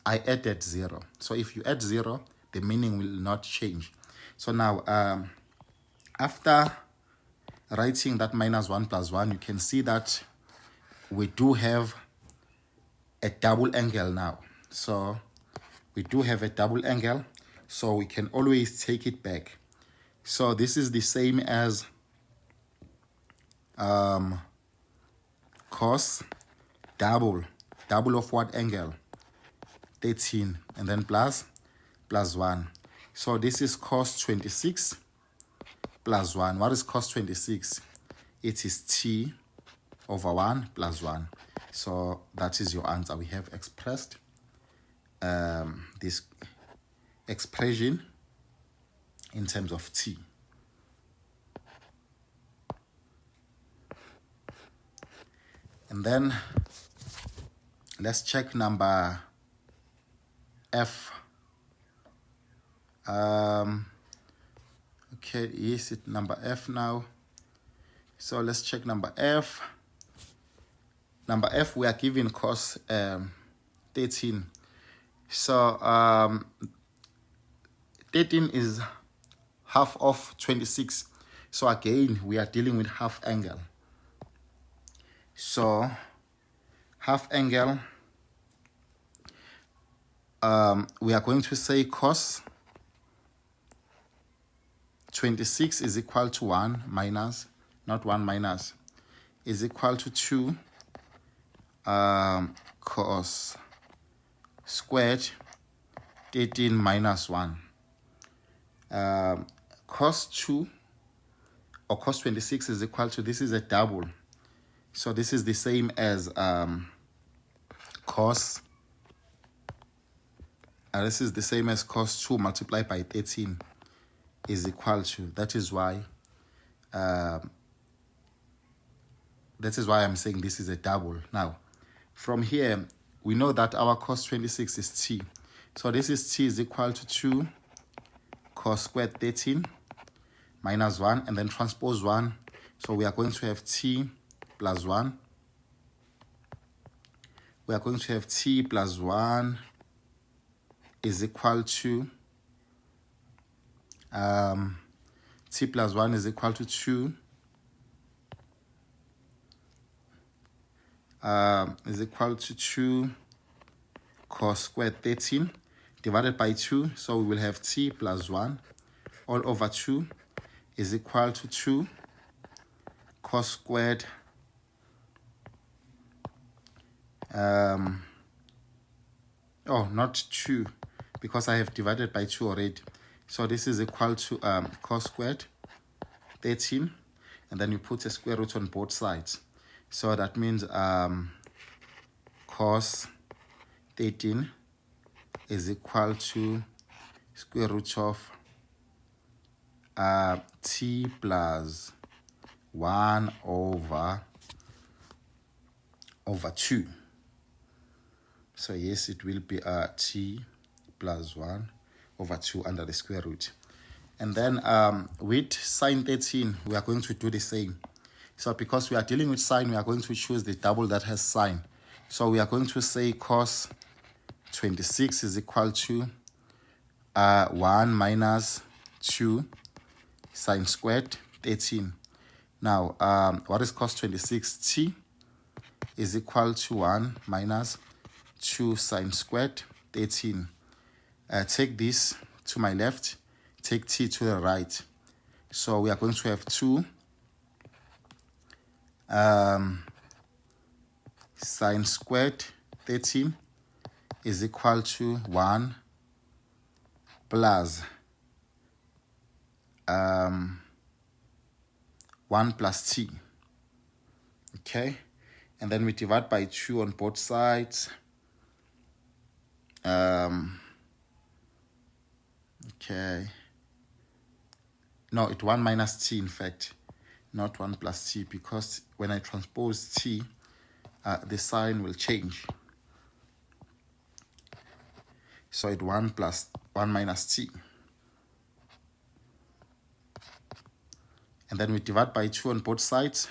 I added 0. So if you add 0, the meaning will not change. So now, after writing that minus 1 plus 1, you can see that we do have a double angle now. So we do have a double angle, so we can always take it back. So this is the same as cos double of what angle? 13, and then plus 1. So this is cos 26 plus 1. What is cos 26? It is t over 1 plus 1. So that is your answer. We have expressed this expression in terms of t. And then let's check number F. Okay, is it number F now? So let's check number F. Number F, we are given cos 13. So 13 is half of 26. So again, we are dealing with half angle. So half angle, we are going to say cos 26 is equal to 1 minus, not 1 minus, is equal to 2 cos squared 13 minus 1. Cos 2 or cos 26 is equal to, this is a double. So this is the same as cos, this is the same as cos 2 multiplied by 13 is equal to, that is why I'm saying this is a double. Now, from here, we know that our cos 26 is t. So this is t is equal to 2 cos squared 13 minus 1, and then transpose 1. So we are going to have t plus 1. We are going to have t plus 1 is equal to t plus 1 is equal to 2 is equal to 2 cos squared 13 divided by 2. So we will have t plus 1 all over 2 is equal to 2 cos squared not 2, because I have divided by 2 already. So this is equal to cos squared 13, and then you put a square root on both sides. So that means cos 13 is equal to square root of t plus 1 over 2. So yes, it will be t plus 1 over 2 under the square root. And then with sine 13, we are going to do the same. So because we are dealing with sine, we are going to choose the double that has sine. So we are going to say cos 26 is equal to 1 minus 2 sine squared 13. Now, what is cos 26? T is equal to 1 minus 2 sine squared 13. Take this to my left, take t to the right. So we are going to have 2 sine squared 13 is equal to 1 plus 1 plus t. Okay, and then we divide by 2 on both sides. Okay, no, it's 1 minus t, in fact, not 1 plus t, because when I transpose t, the sign will change. So it's 1 plus 1 minus t. And then we divide by 2 on both sides,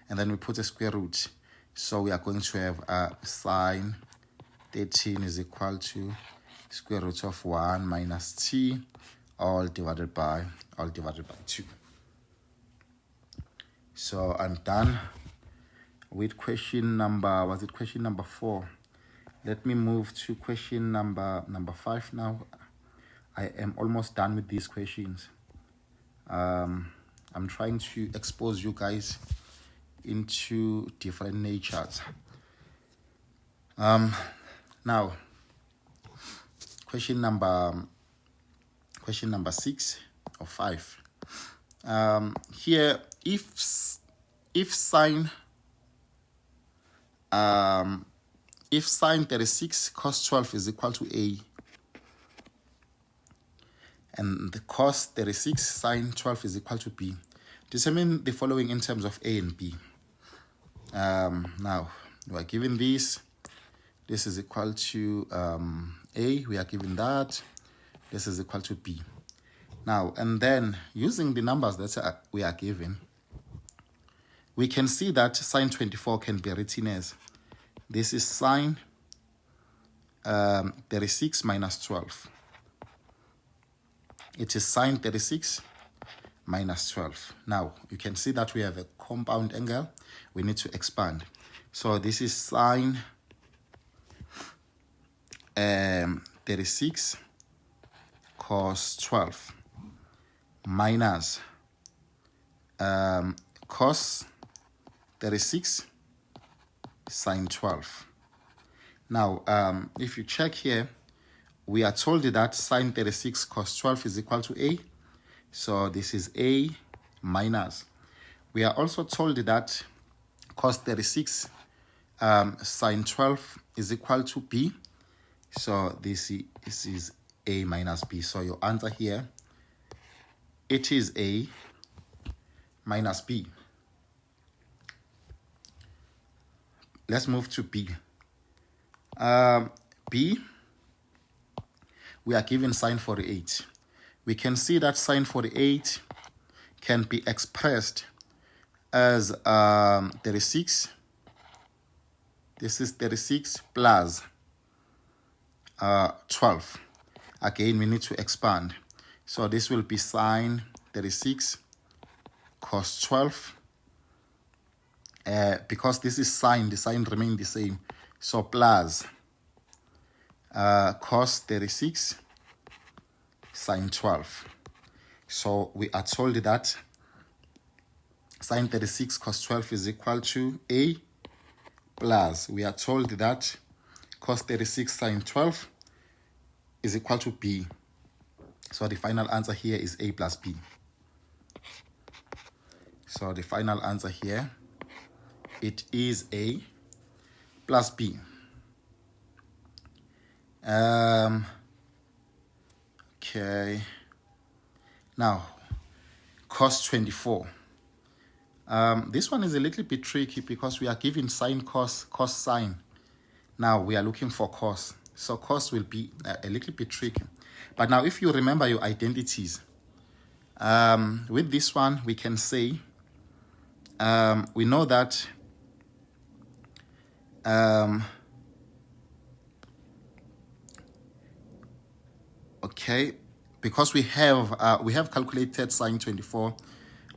and then we put a square root. So we are going to have sine 13 is equal to square root of 1 minus t, all divided by 2. So I'm done with question number, was it question number 4? Let me move to question number 5 now. I am almost done with these questions. I'm trying to expose you guys into different natures. Now, question number 6 or 5. Here, if sine 36 cos 12 is equal to A, and the cos 36 sine 12 is equal to B, determine the following in terms of A and B. Now, we are given this. This is equal to A. We are given that. This is equal to B. Now, and then using the numbers that we are given, we can see that sine 24 can be written as, this is sine 36 minus 12. It is sine 36 minus 12. Now, you can see that we have a compound angle. We need to expand. So this is sine 36 cos 12 minus cos 36 sine 12. Now, if you check here, we are told that sine 36 cos 12 is equal to A. So this is A minus. We are also told that cos 36 sine 12 is equal to B. So this is A minus B. So your answer here, it is A minus B. Let's move to B. B, we are given sine 48. We can see that sine 48 can be expressed as 36. This is 36 plus 12. Again, we need to expand. So this will be sine 36 cos 12. Because this is sine, the sign remains the same. So plus cos 36 sine 12. So we are told that sine 36 cos 12 is equal to A, plus we are told that cos 36 sine 12 is equal to B. So the final answer here is A plus B. So the final answer here, it is A plus B. Okay. Now, cos 24. This one is a little bit tricky because we are given sine, cos, cos, sine. Now we are looking for cos. So cos will be a little bit tricky. But now if you remember your identities, with this one we can say, we know that okay, because we have calculated sine 24,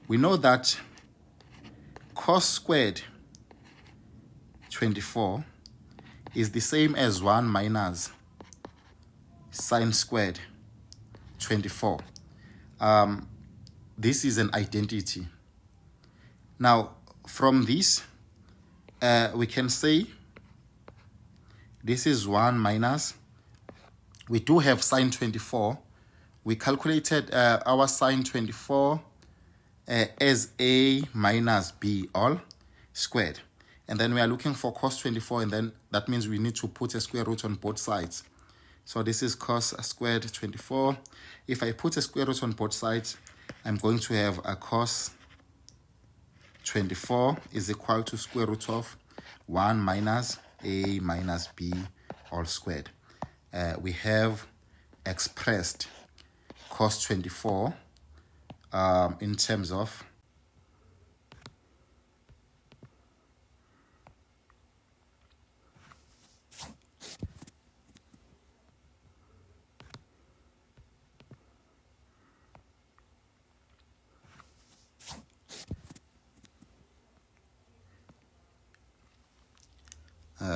we know that cos squared 24 is the same as 1 minus sine squared 24. This is an identity. Now, from this, we can say this is 1 minus, we do have sine 24. We calculated our sine 24 as A minus B all squared. And then we are looking for cos 24, and then that means we need to put a square root on both sides. So this is cos squared 24. If I put a square root on both sides, I'm going to have a cos 24 is equal to square root of 1 minus A minus B all squared. We have expressed cos 24 in terms of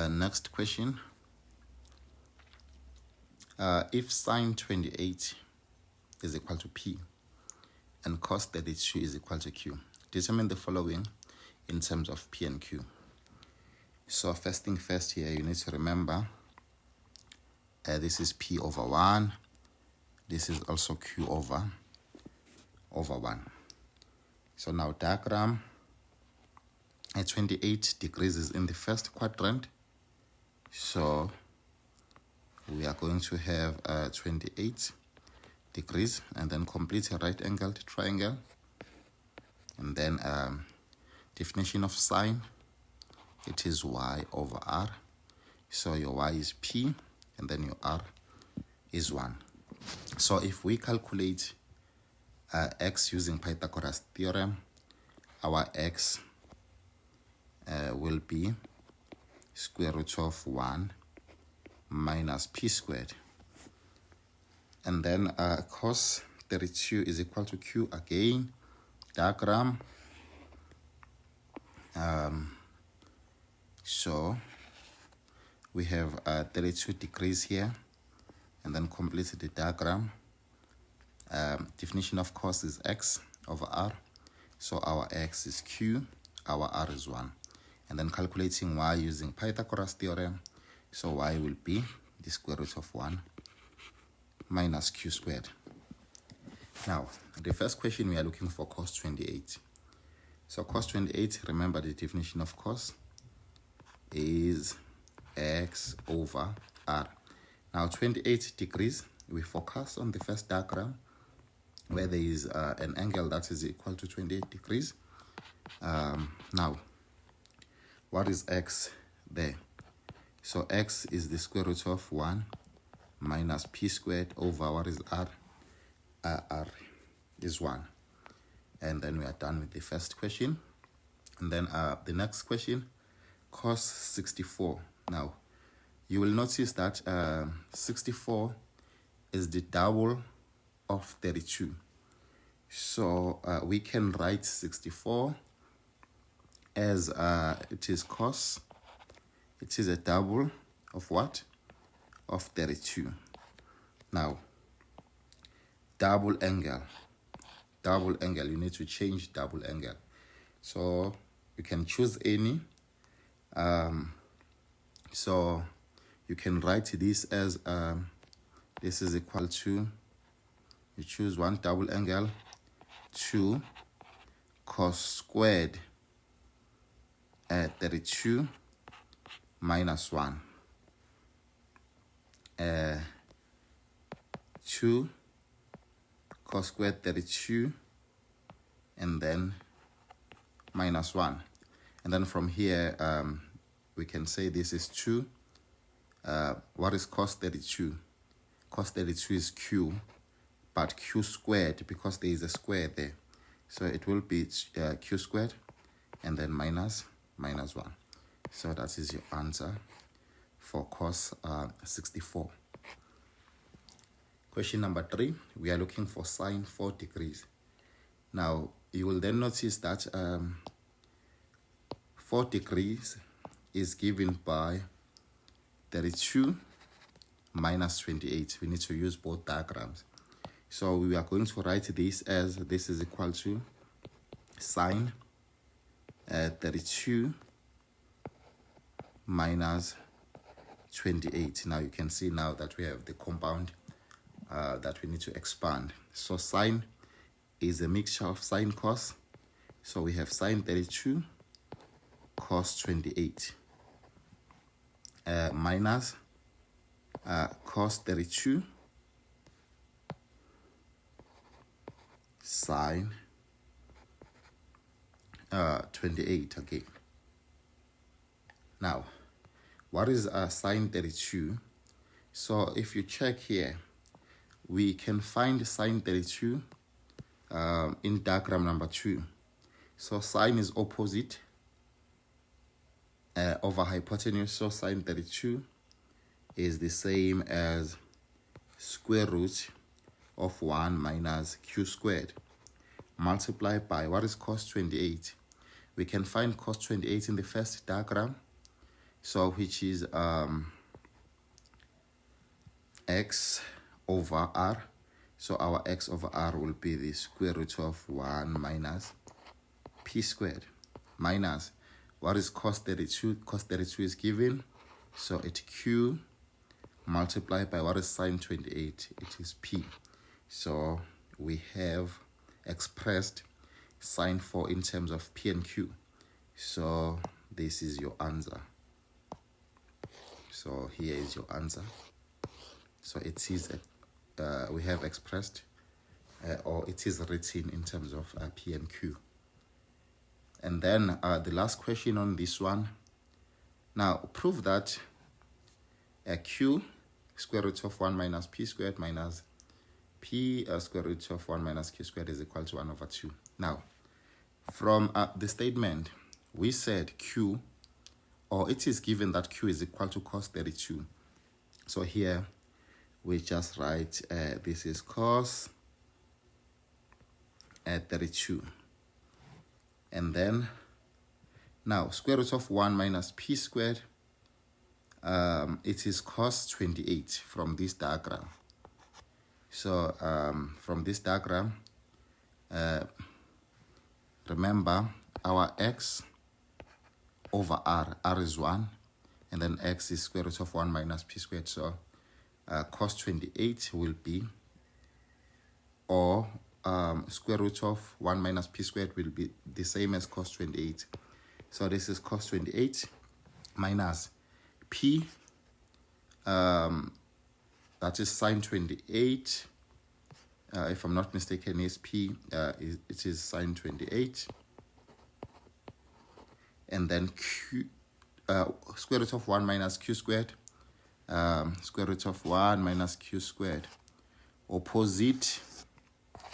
next question. If sine 28 is equal to P and cos 32 is equal to Q, determine the following in terms of P and Q. So first thing first here, you need to remember this is P over 1. This is also Q over 1. So now diagram at 28 degrees is in the first quadrant. So we are going to have 28 degrees and then complete a right angled triangle. And then definition of sine, it is y over r. So your y is P and then your r is 1. So if we calculate x using Pythagoras theorem, our x will be square root of 1 minus P squared. And then cos 32 is equal to Q again. Diagram. So we have 32 degrees here, and then complete the diagram. Definition of cos is x over r. So our x is Q, our r is 1. And then calculating y using Pythagoras theorem. So y will be the square root of 1 minus Q squared. Now, the first question we are looking for cos 28. So cos 28, remember the definition of cos is x over r. Now 28 degrees, we focus on the first diagram where there is an angle that is equal to 28 degrees. Now, what is x there? So x is the square root of 1 minus P squared over what is r? R is 1. And then we are done with the first question. And then the next question, cos 64. Now, you will notice that 64 is the double of 32. So we can write 64 as it is cos. It is a double of what? Of 32. Now, double angle, you need to change double angle. So you can choose any. So you can write this as this is equal to, you choose one double angle, 2 cos squared 32 minus 1. 2 cos squared 32 and then minus 1. And then from here, we can say this is 2. What is cos 32? Cos 32 is Q, but Q squared because there is a square there. So it will be Q squared and then minus 1. So that is your answer for cos 64. Question number 3, we are looking for sine 4 degrees. Now, you will then notice that 4 degrees is given by 32 minus 28. We need to use both diagrams. So we are going to write this as this is equal to sine 32 minus 28. Now you can see now that we have the compound that we need to expand. So sine is a mixture of sine cos. So we have sine 32 cos 28 minus cos 32 sine 28 again. Now, what is sine 32? So if you check here, we can find sine 32 in diagram number 2. So sine is opposite over hypotenuse. So sine 32 is the same as square root of 1 minus Q squared multiplied by what is cos 28. We can find cos 28 in the first diagram. So which is x over r. So our x over r will be the square root of 1 minus p squared minus, what is cos 32? Cos 32 is given, so it's q multiplied by what is sine 28? It is p. So we have expressed sine 4 in terms of p and q. So this is your answer. So here is your answer. So it is we have expressed or it is written in terms of p and q. And then the last question on this one. Now prove that q square root of 1 minus p squared minus p square root of 1 minus q squared is equal to 1 over 2. Now, from the statement, we said q, or it is given that q is equal to cos 32. So here, we just write this is cos 32. And then, now, square root of 1 minus p squared, it is cos 28 from this diagram. So from this diagram, remember our x over r is 1, and then x is square root of 1 minus p squared. So cos 28 will be, or square root of 1 minus p squared will be the same as cos 28. So this is cos 28 minus p, that is sine 28. If I'm not mistaken, is p, it is sine 28. And then q, square root of 1 minus q squared, square root of 1 minus q squared, opposite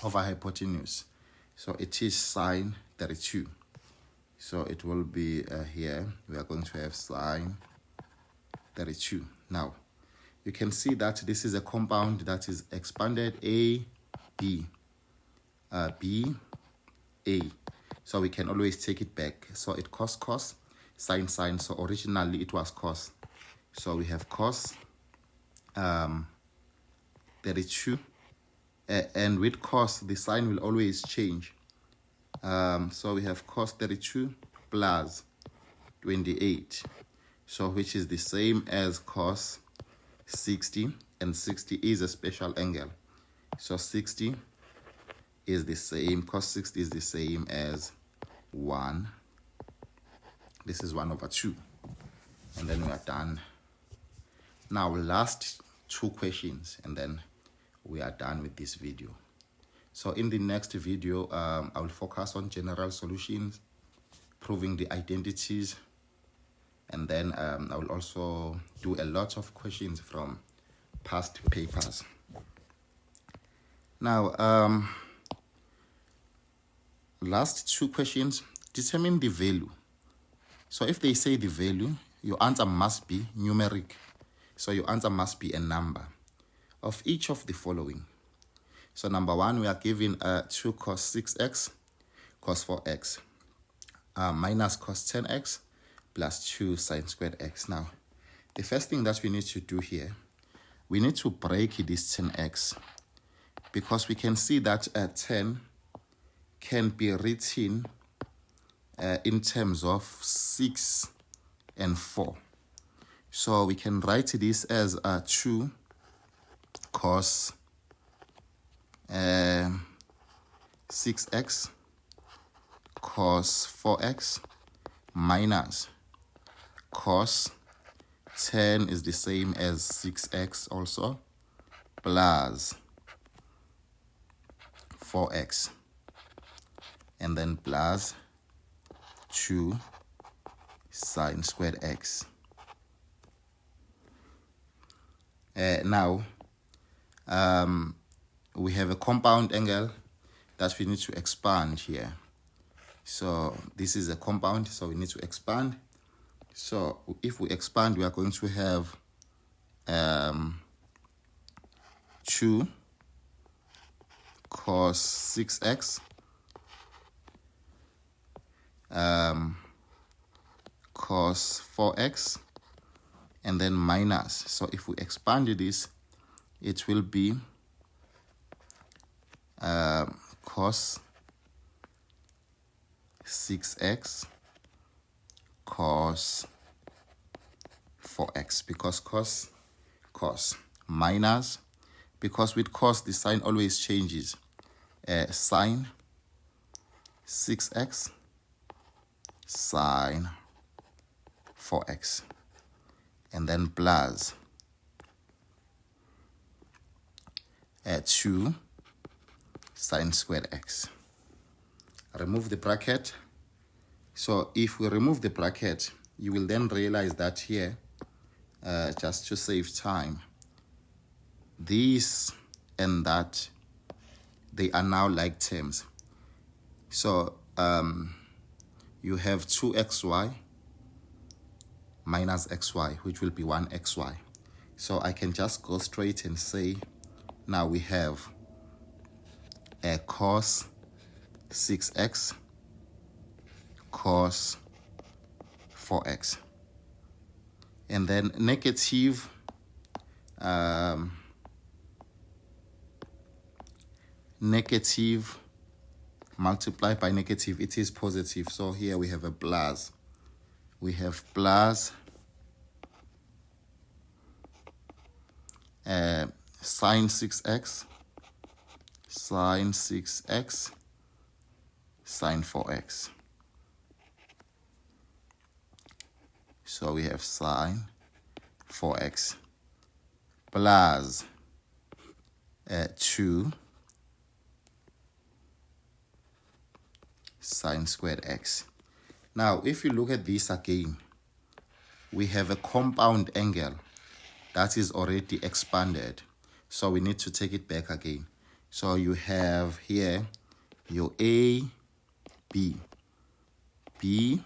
over hypotenuse. So it is sine 32. So it will be here, we are going to have sine 32. Now, you can see that this is a compound that is expanded A, B, B, A. So we can always take it back. So it cos, sine, sine. So originally it was cos. So we have cos 32. And with cos, the sign will always change. So we have cos 32 plus 28. So which is the same as cos 60. And 60 is a special angle. So 60 is the same, cos 60 is the same as 1. This is 1 over 2. And then we are done. Now, last 2 questions, and then we are done with this video. So in the next video, I will focus on general solutions, proving the identities, and then I will also do a lot of questions from past papers. Now, last 2 questions, determine the value. So if they say the value, your answer must be numeric. So your answer must be a number of each of the following. So number 1, we are given 2 cos 6x, cos 4x, minus cos 10x, plus 2 sine squared x. Now, the first thing that we need to do here, we need to break this 10x, because we can see that 10 can be written in terms of 6 and 4. So we can write this as 2 cos 6x cos 4x minus cos 10 is the same as 6x also, plus 4x, and then plus 2 sine squared x. Now, we have a compound angle that we need to expand here. So this is a compound, so we need to expand. So if we expand, we are going to have 2 cos 6x cos 4x, and then minus. So if we expand this, it will be cos 6x cos 4x, because cos minus, because with cos the sign always changes, sine 6x sine 4x, and then plus 2 sine squared x. Remove the bracket. So if we remove the bracket, you will then realize that here, just to save time, this and that, they are now like terms. So you have 2xy minus xy, which will be 1xy. So I can just go straight and say, now we have a cos 6x cos 4x, and then negative negative multiplied by negative, it is positive. So here we have a plus. We have plus sine 6x sine 6x sine 4x. So we have sine 4x plus 2 sine squared x. Now, if you look at this again, we have a compound angle that is already expanded. So we need to take it back again. So you have here your A, B, B,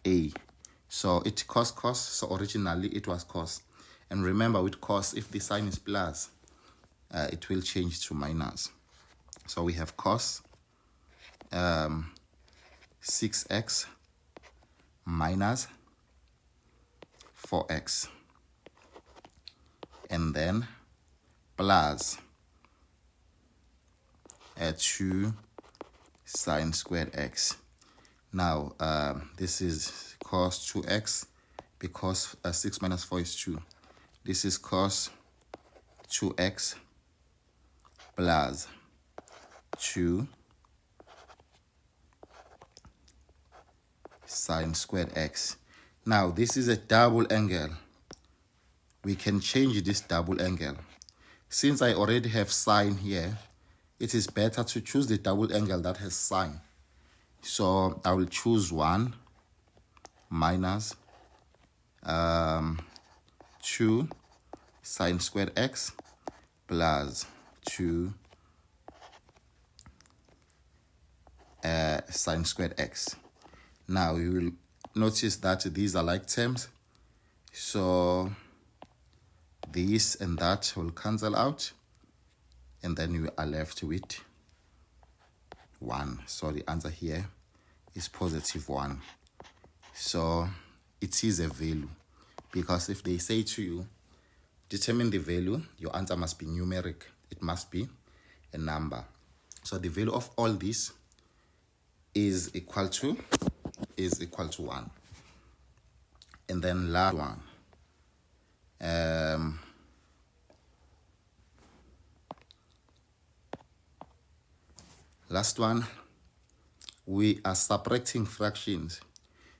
A. So it cos, so originally it was cos. And remember, with cos, if the sign is plus, it will change to minus. So we have cos 6x minus 4x, and then plus 2 sine squared x. Now this is cos 2x, because 6 minus 4 is 2. This is cos 2x plus 2 sine squared x. Now this is a double angle. We can change this double angle. Since I already have sine here, it is better to choose the double angle that has sine. So I will choose 1 minus 2 sine squared x plus 2 sine squared x. Now you will notice that these are like terms. So this and that will cancel out, and then you are left with 1. So the answer here is positive 1. So it is a value, because if they say to you, determine the value, your answer must be numeric. It must be a number. So the value of all this is equal to 1. And then last one, we are subtracting fractions.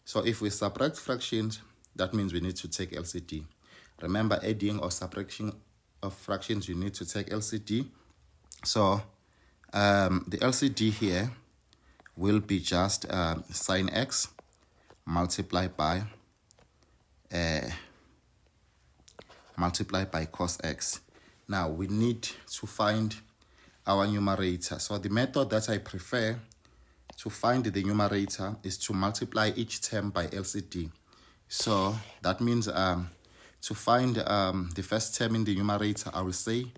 So if we subtract fractions, that means we need to take LCD. Remember, adding or subtraction of fractions, you need to take LCD. So the LCD here will be just sine x multiplied by cos x. Now we need to find our numerator. So the method that I prefer to find the numerator is to multiply each term by LCD. So that means to find the first term in the numerator, I will say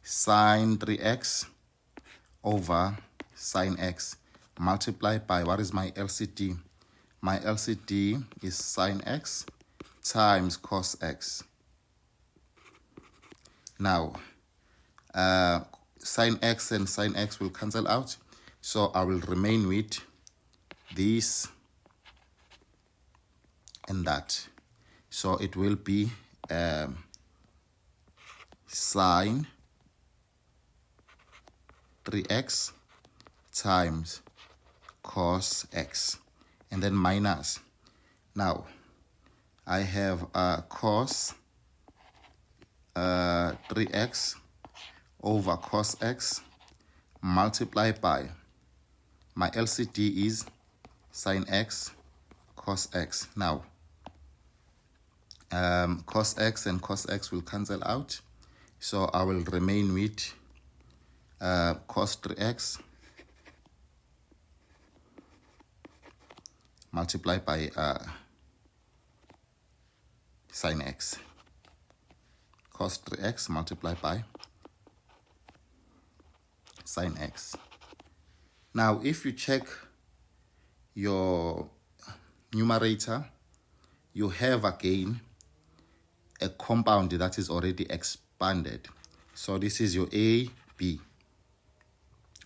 sine 3x over sine x multiplied by, what is my LCD? My LCD is sine x times cos x. Now, sin x and sin x will cancel out. So I will remain with this and that. So it will be sine 3x times cos x, and then minus. Now I have cos 3x over cos x multiplied by my LCD is sin x cos x. Now cos x and cos x will cancel out, so I will remain with cos 3x multiplied by sin x. Cos 3x multiplied by sin x. Now, if you check your numerator, you have again a compound that is already expanded. So this is your A, B.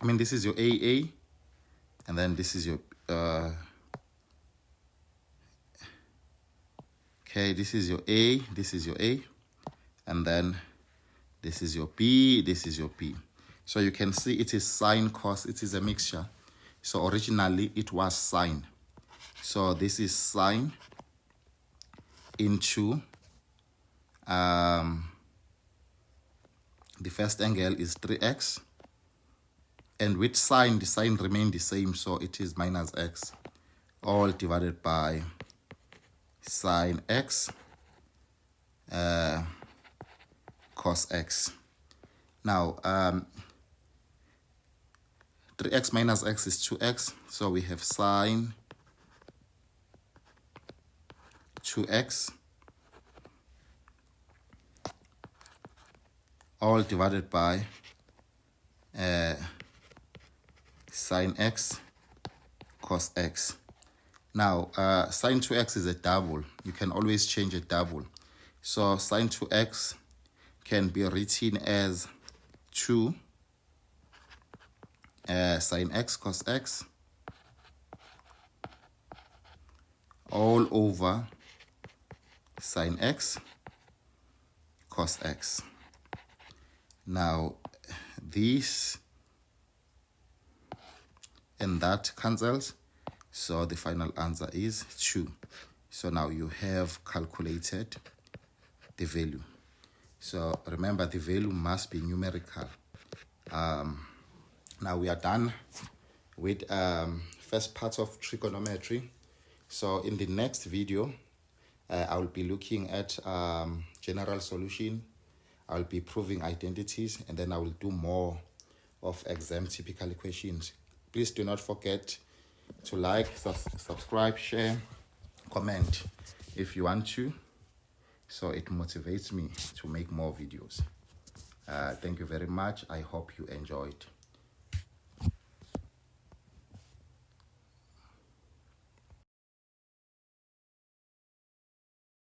I mean, this is your AA, and then this is your okay, this is your A, this is your A, and then this is your B, this is your B. So you can see it is sine cos, it is a mixture. So originally it was sine. So this is sine into the first angle is 3x, and with sine, the sign remained the same, so it is minus x, all divided by sine x cos x. Now 3x minus x is 2x, so we have sine 2x all divided by sine x cos x. Now sine 2x is a double. You can always change a double. So sine 2x can be written as 2 sine x cos x all over sine x cos x. Now this and that cancels, so the final answer is 2. So now you have calculated the value. So remember, the value must be numerical. Now we are done with first part of trigonometry. So in the next video, I will be looking at general solution. I will be proving identities, and then I will do more of exam typical equations. Please do not forget to like, subscribe, share, comment if you want to, so it motivates me to make more videos. Thank you very much. I hope you enjoyed.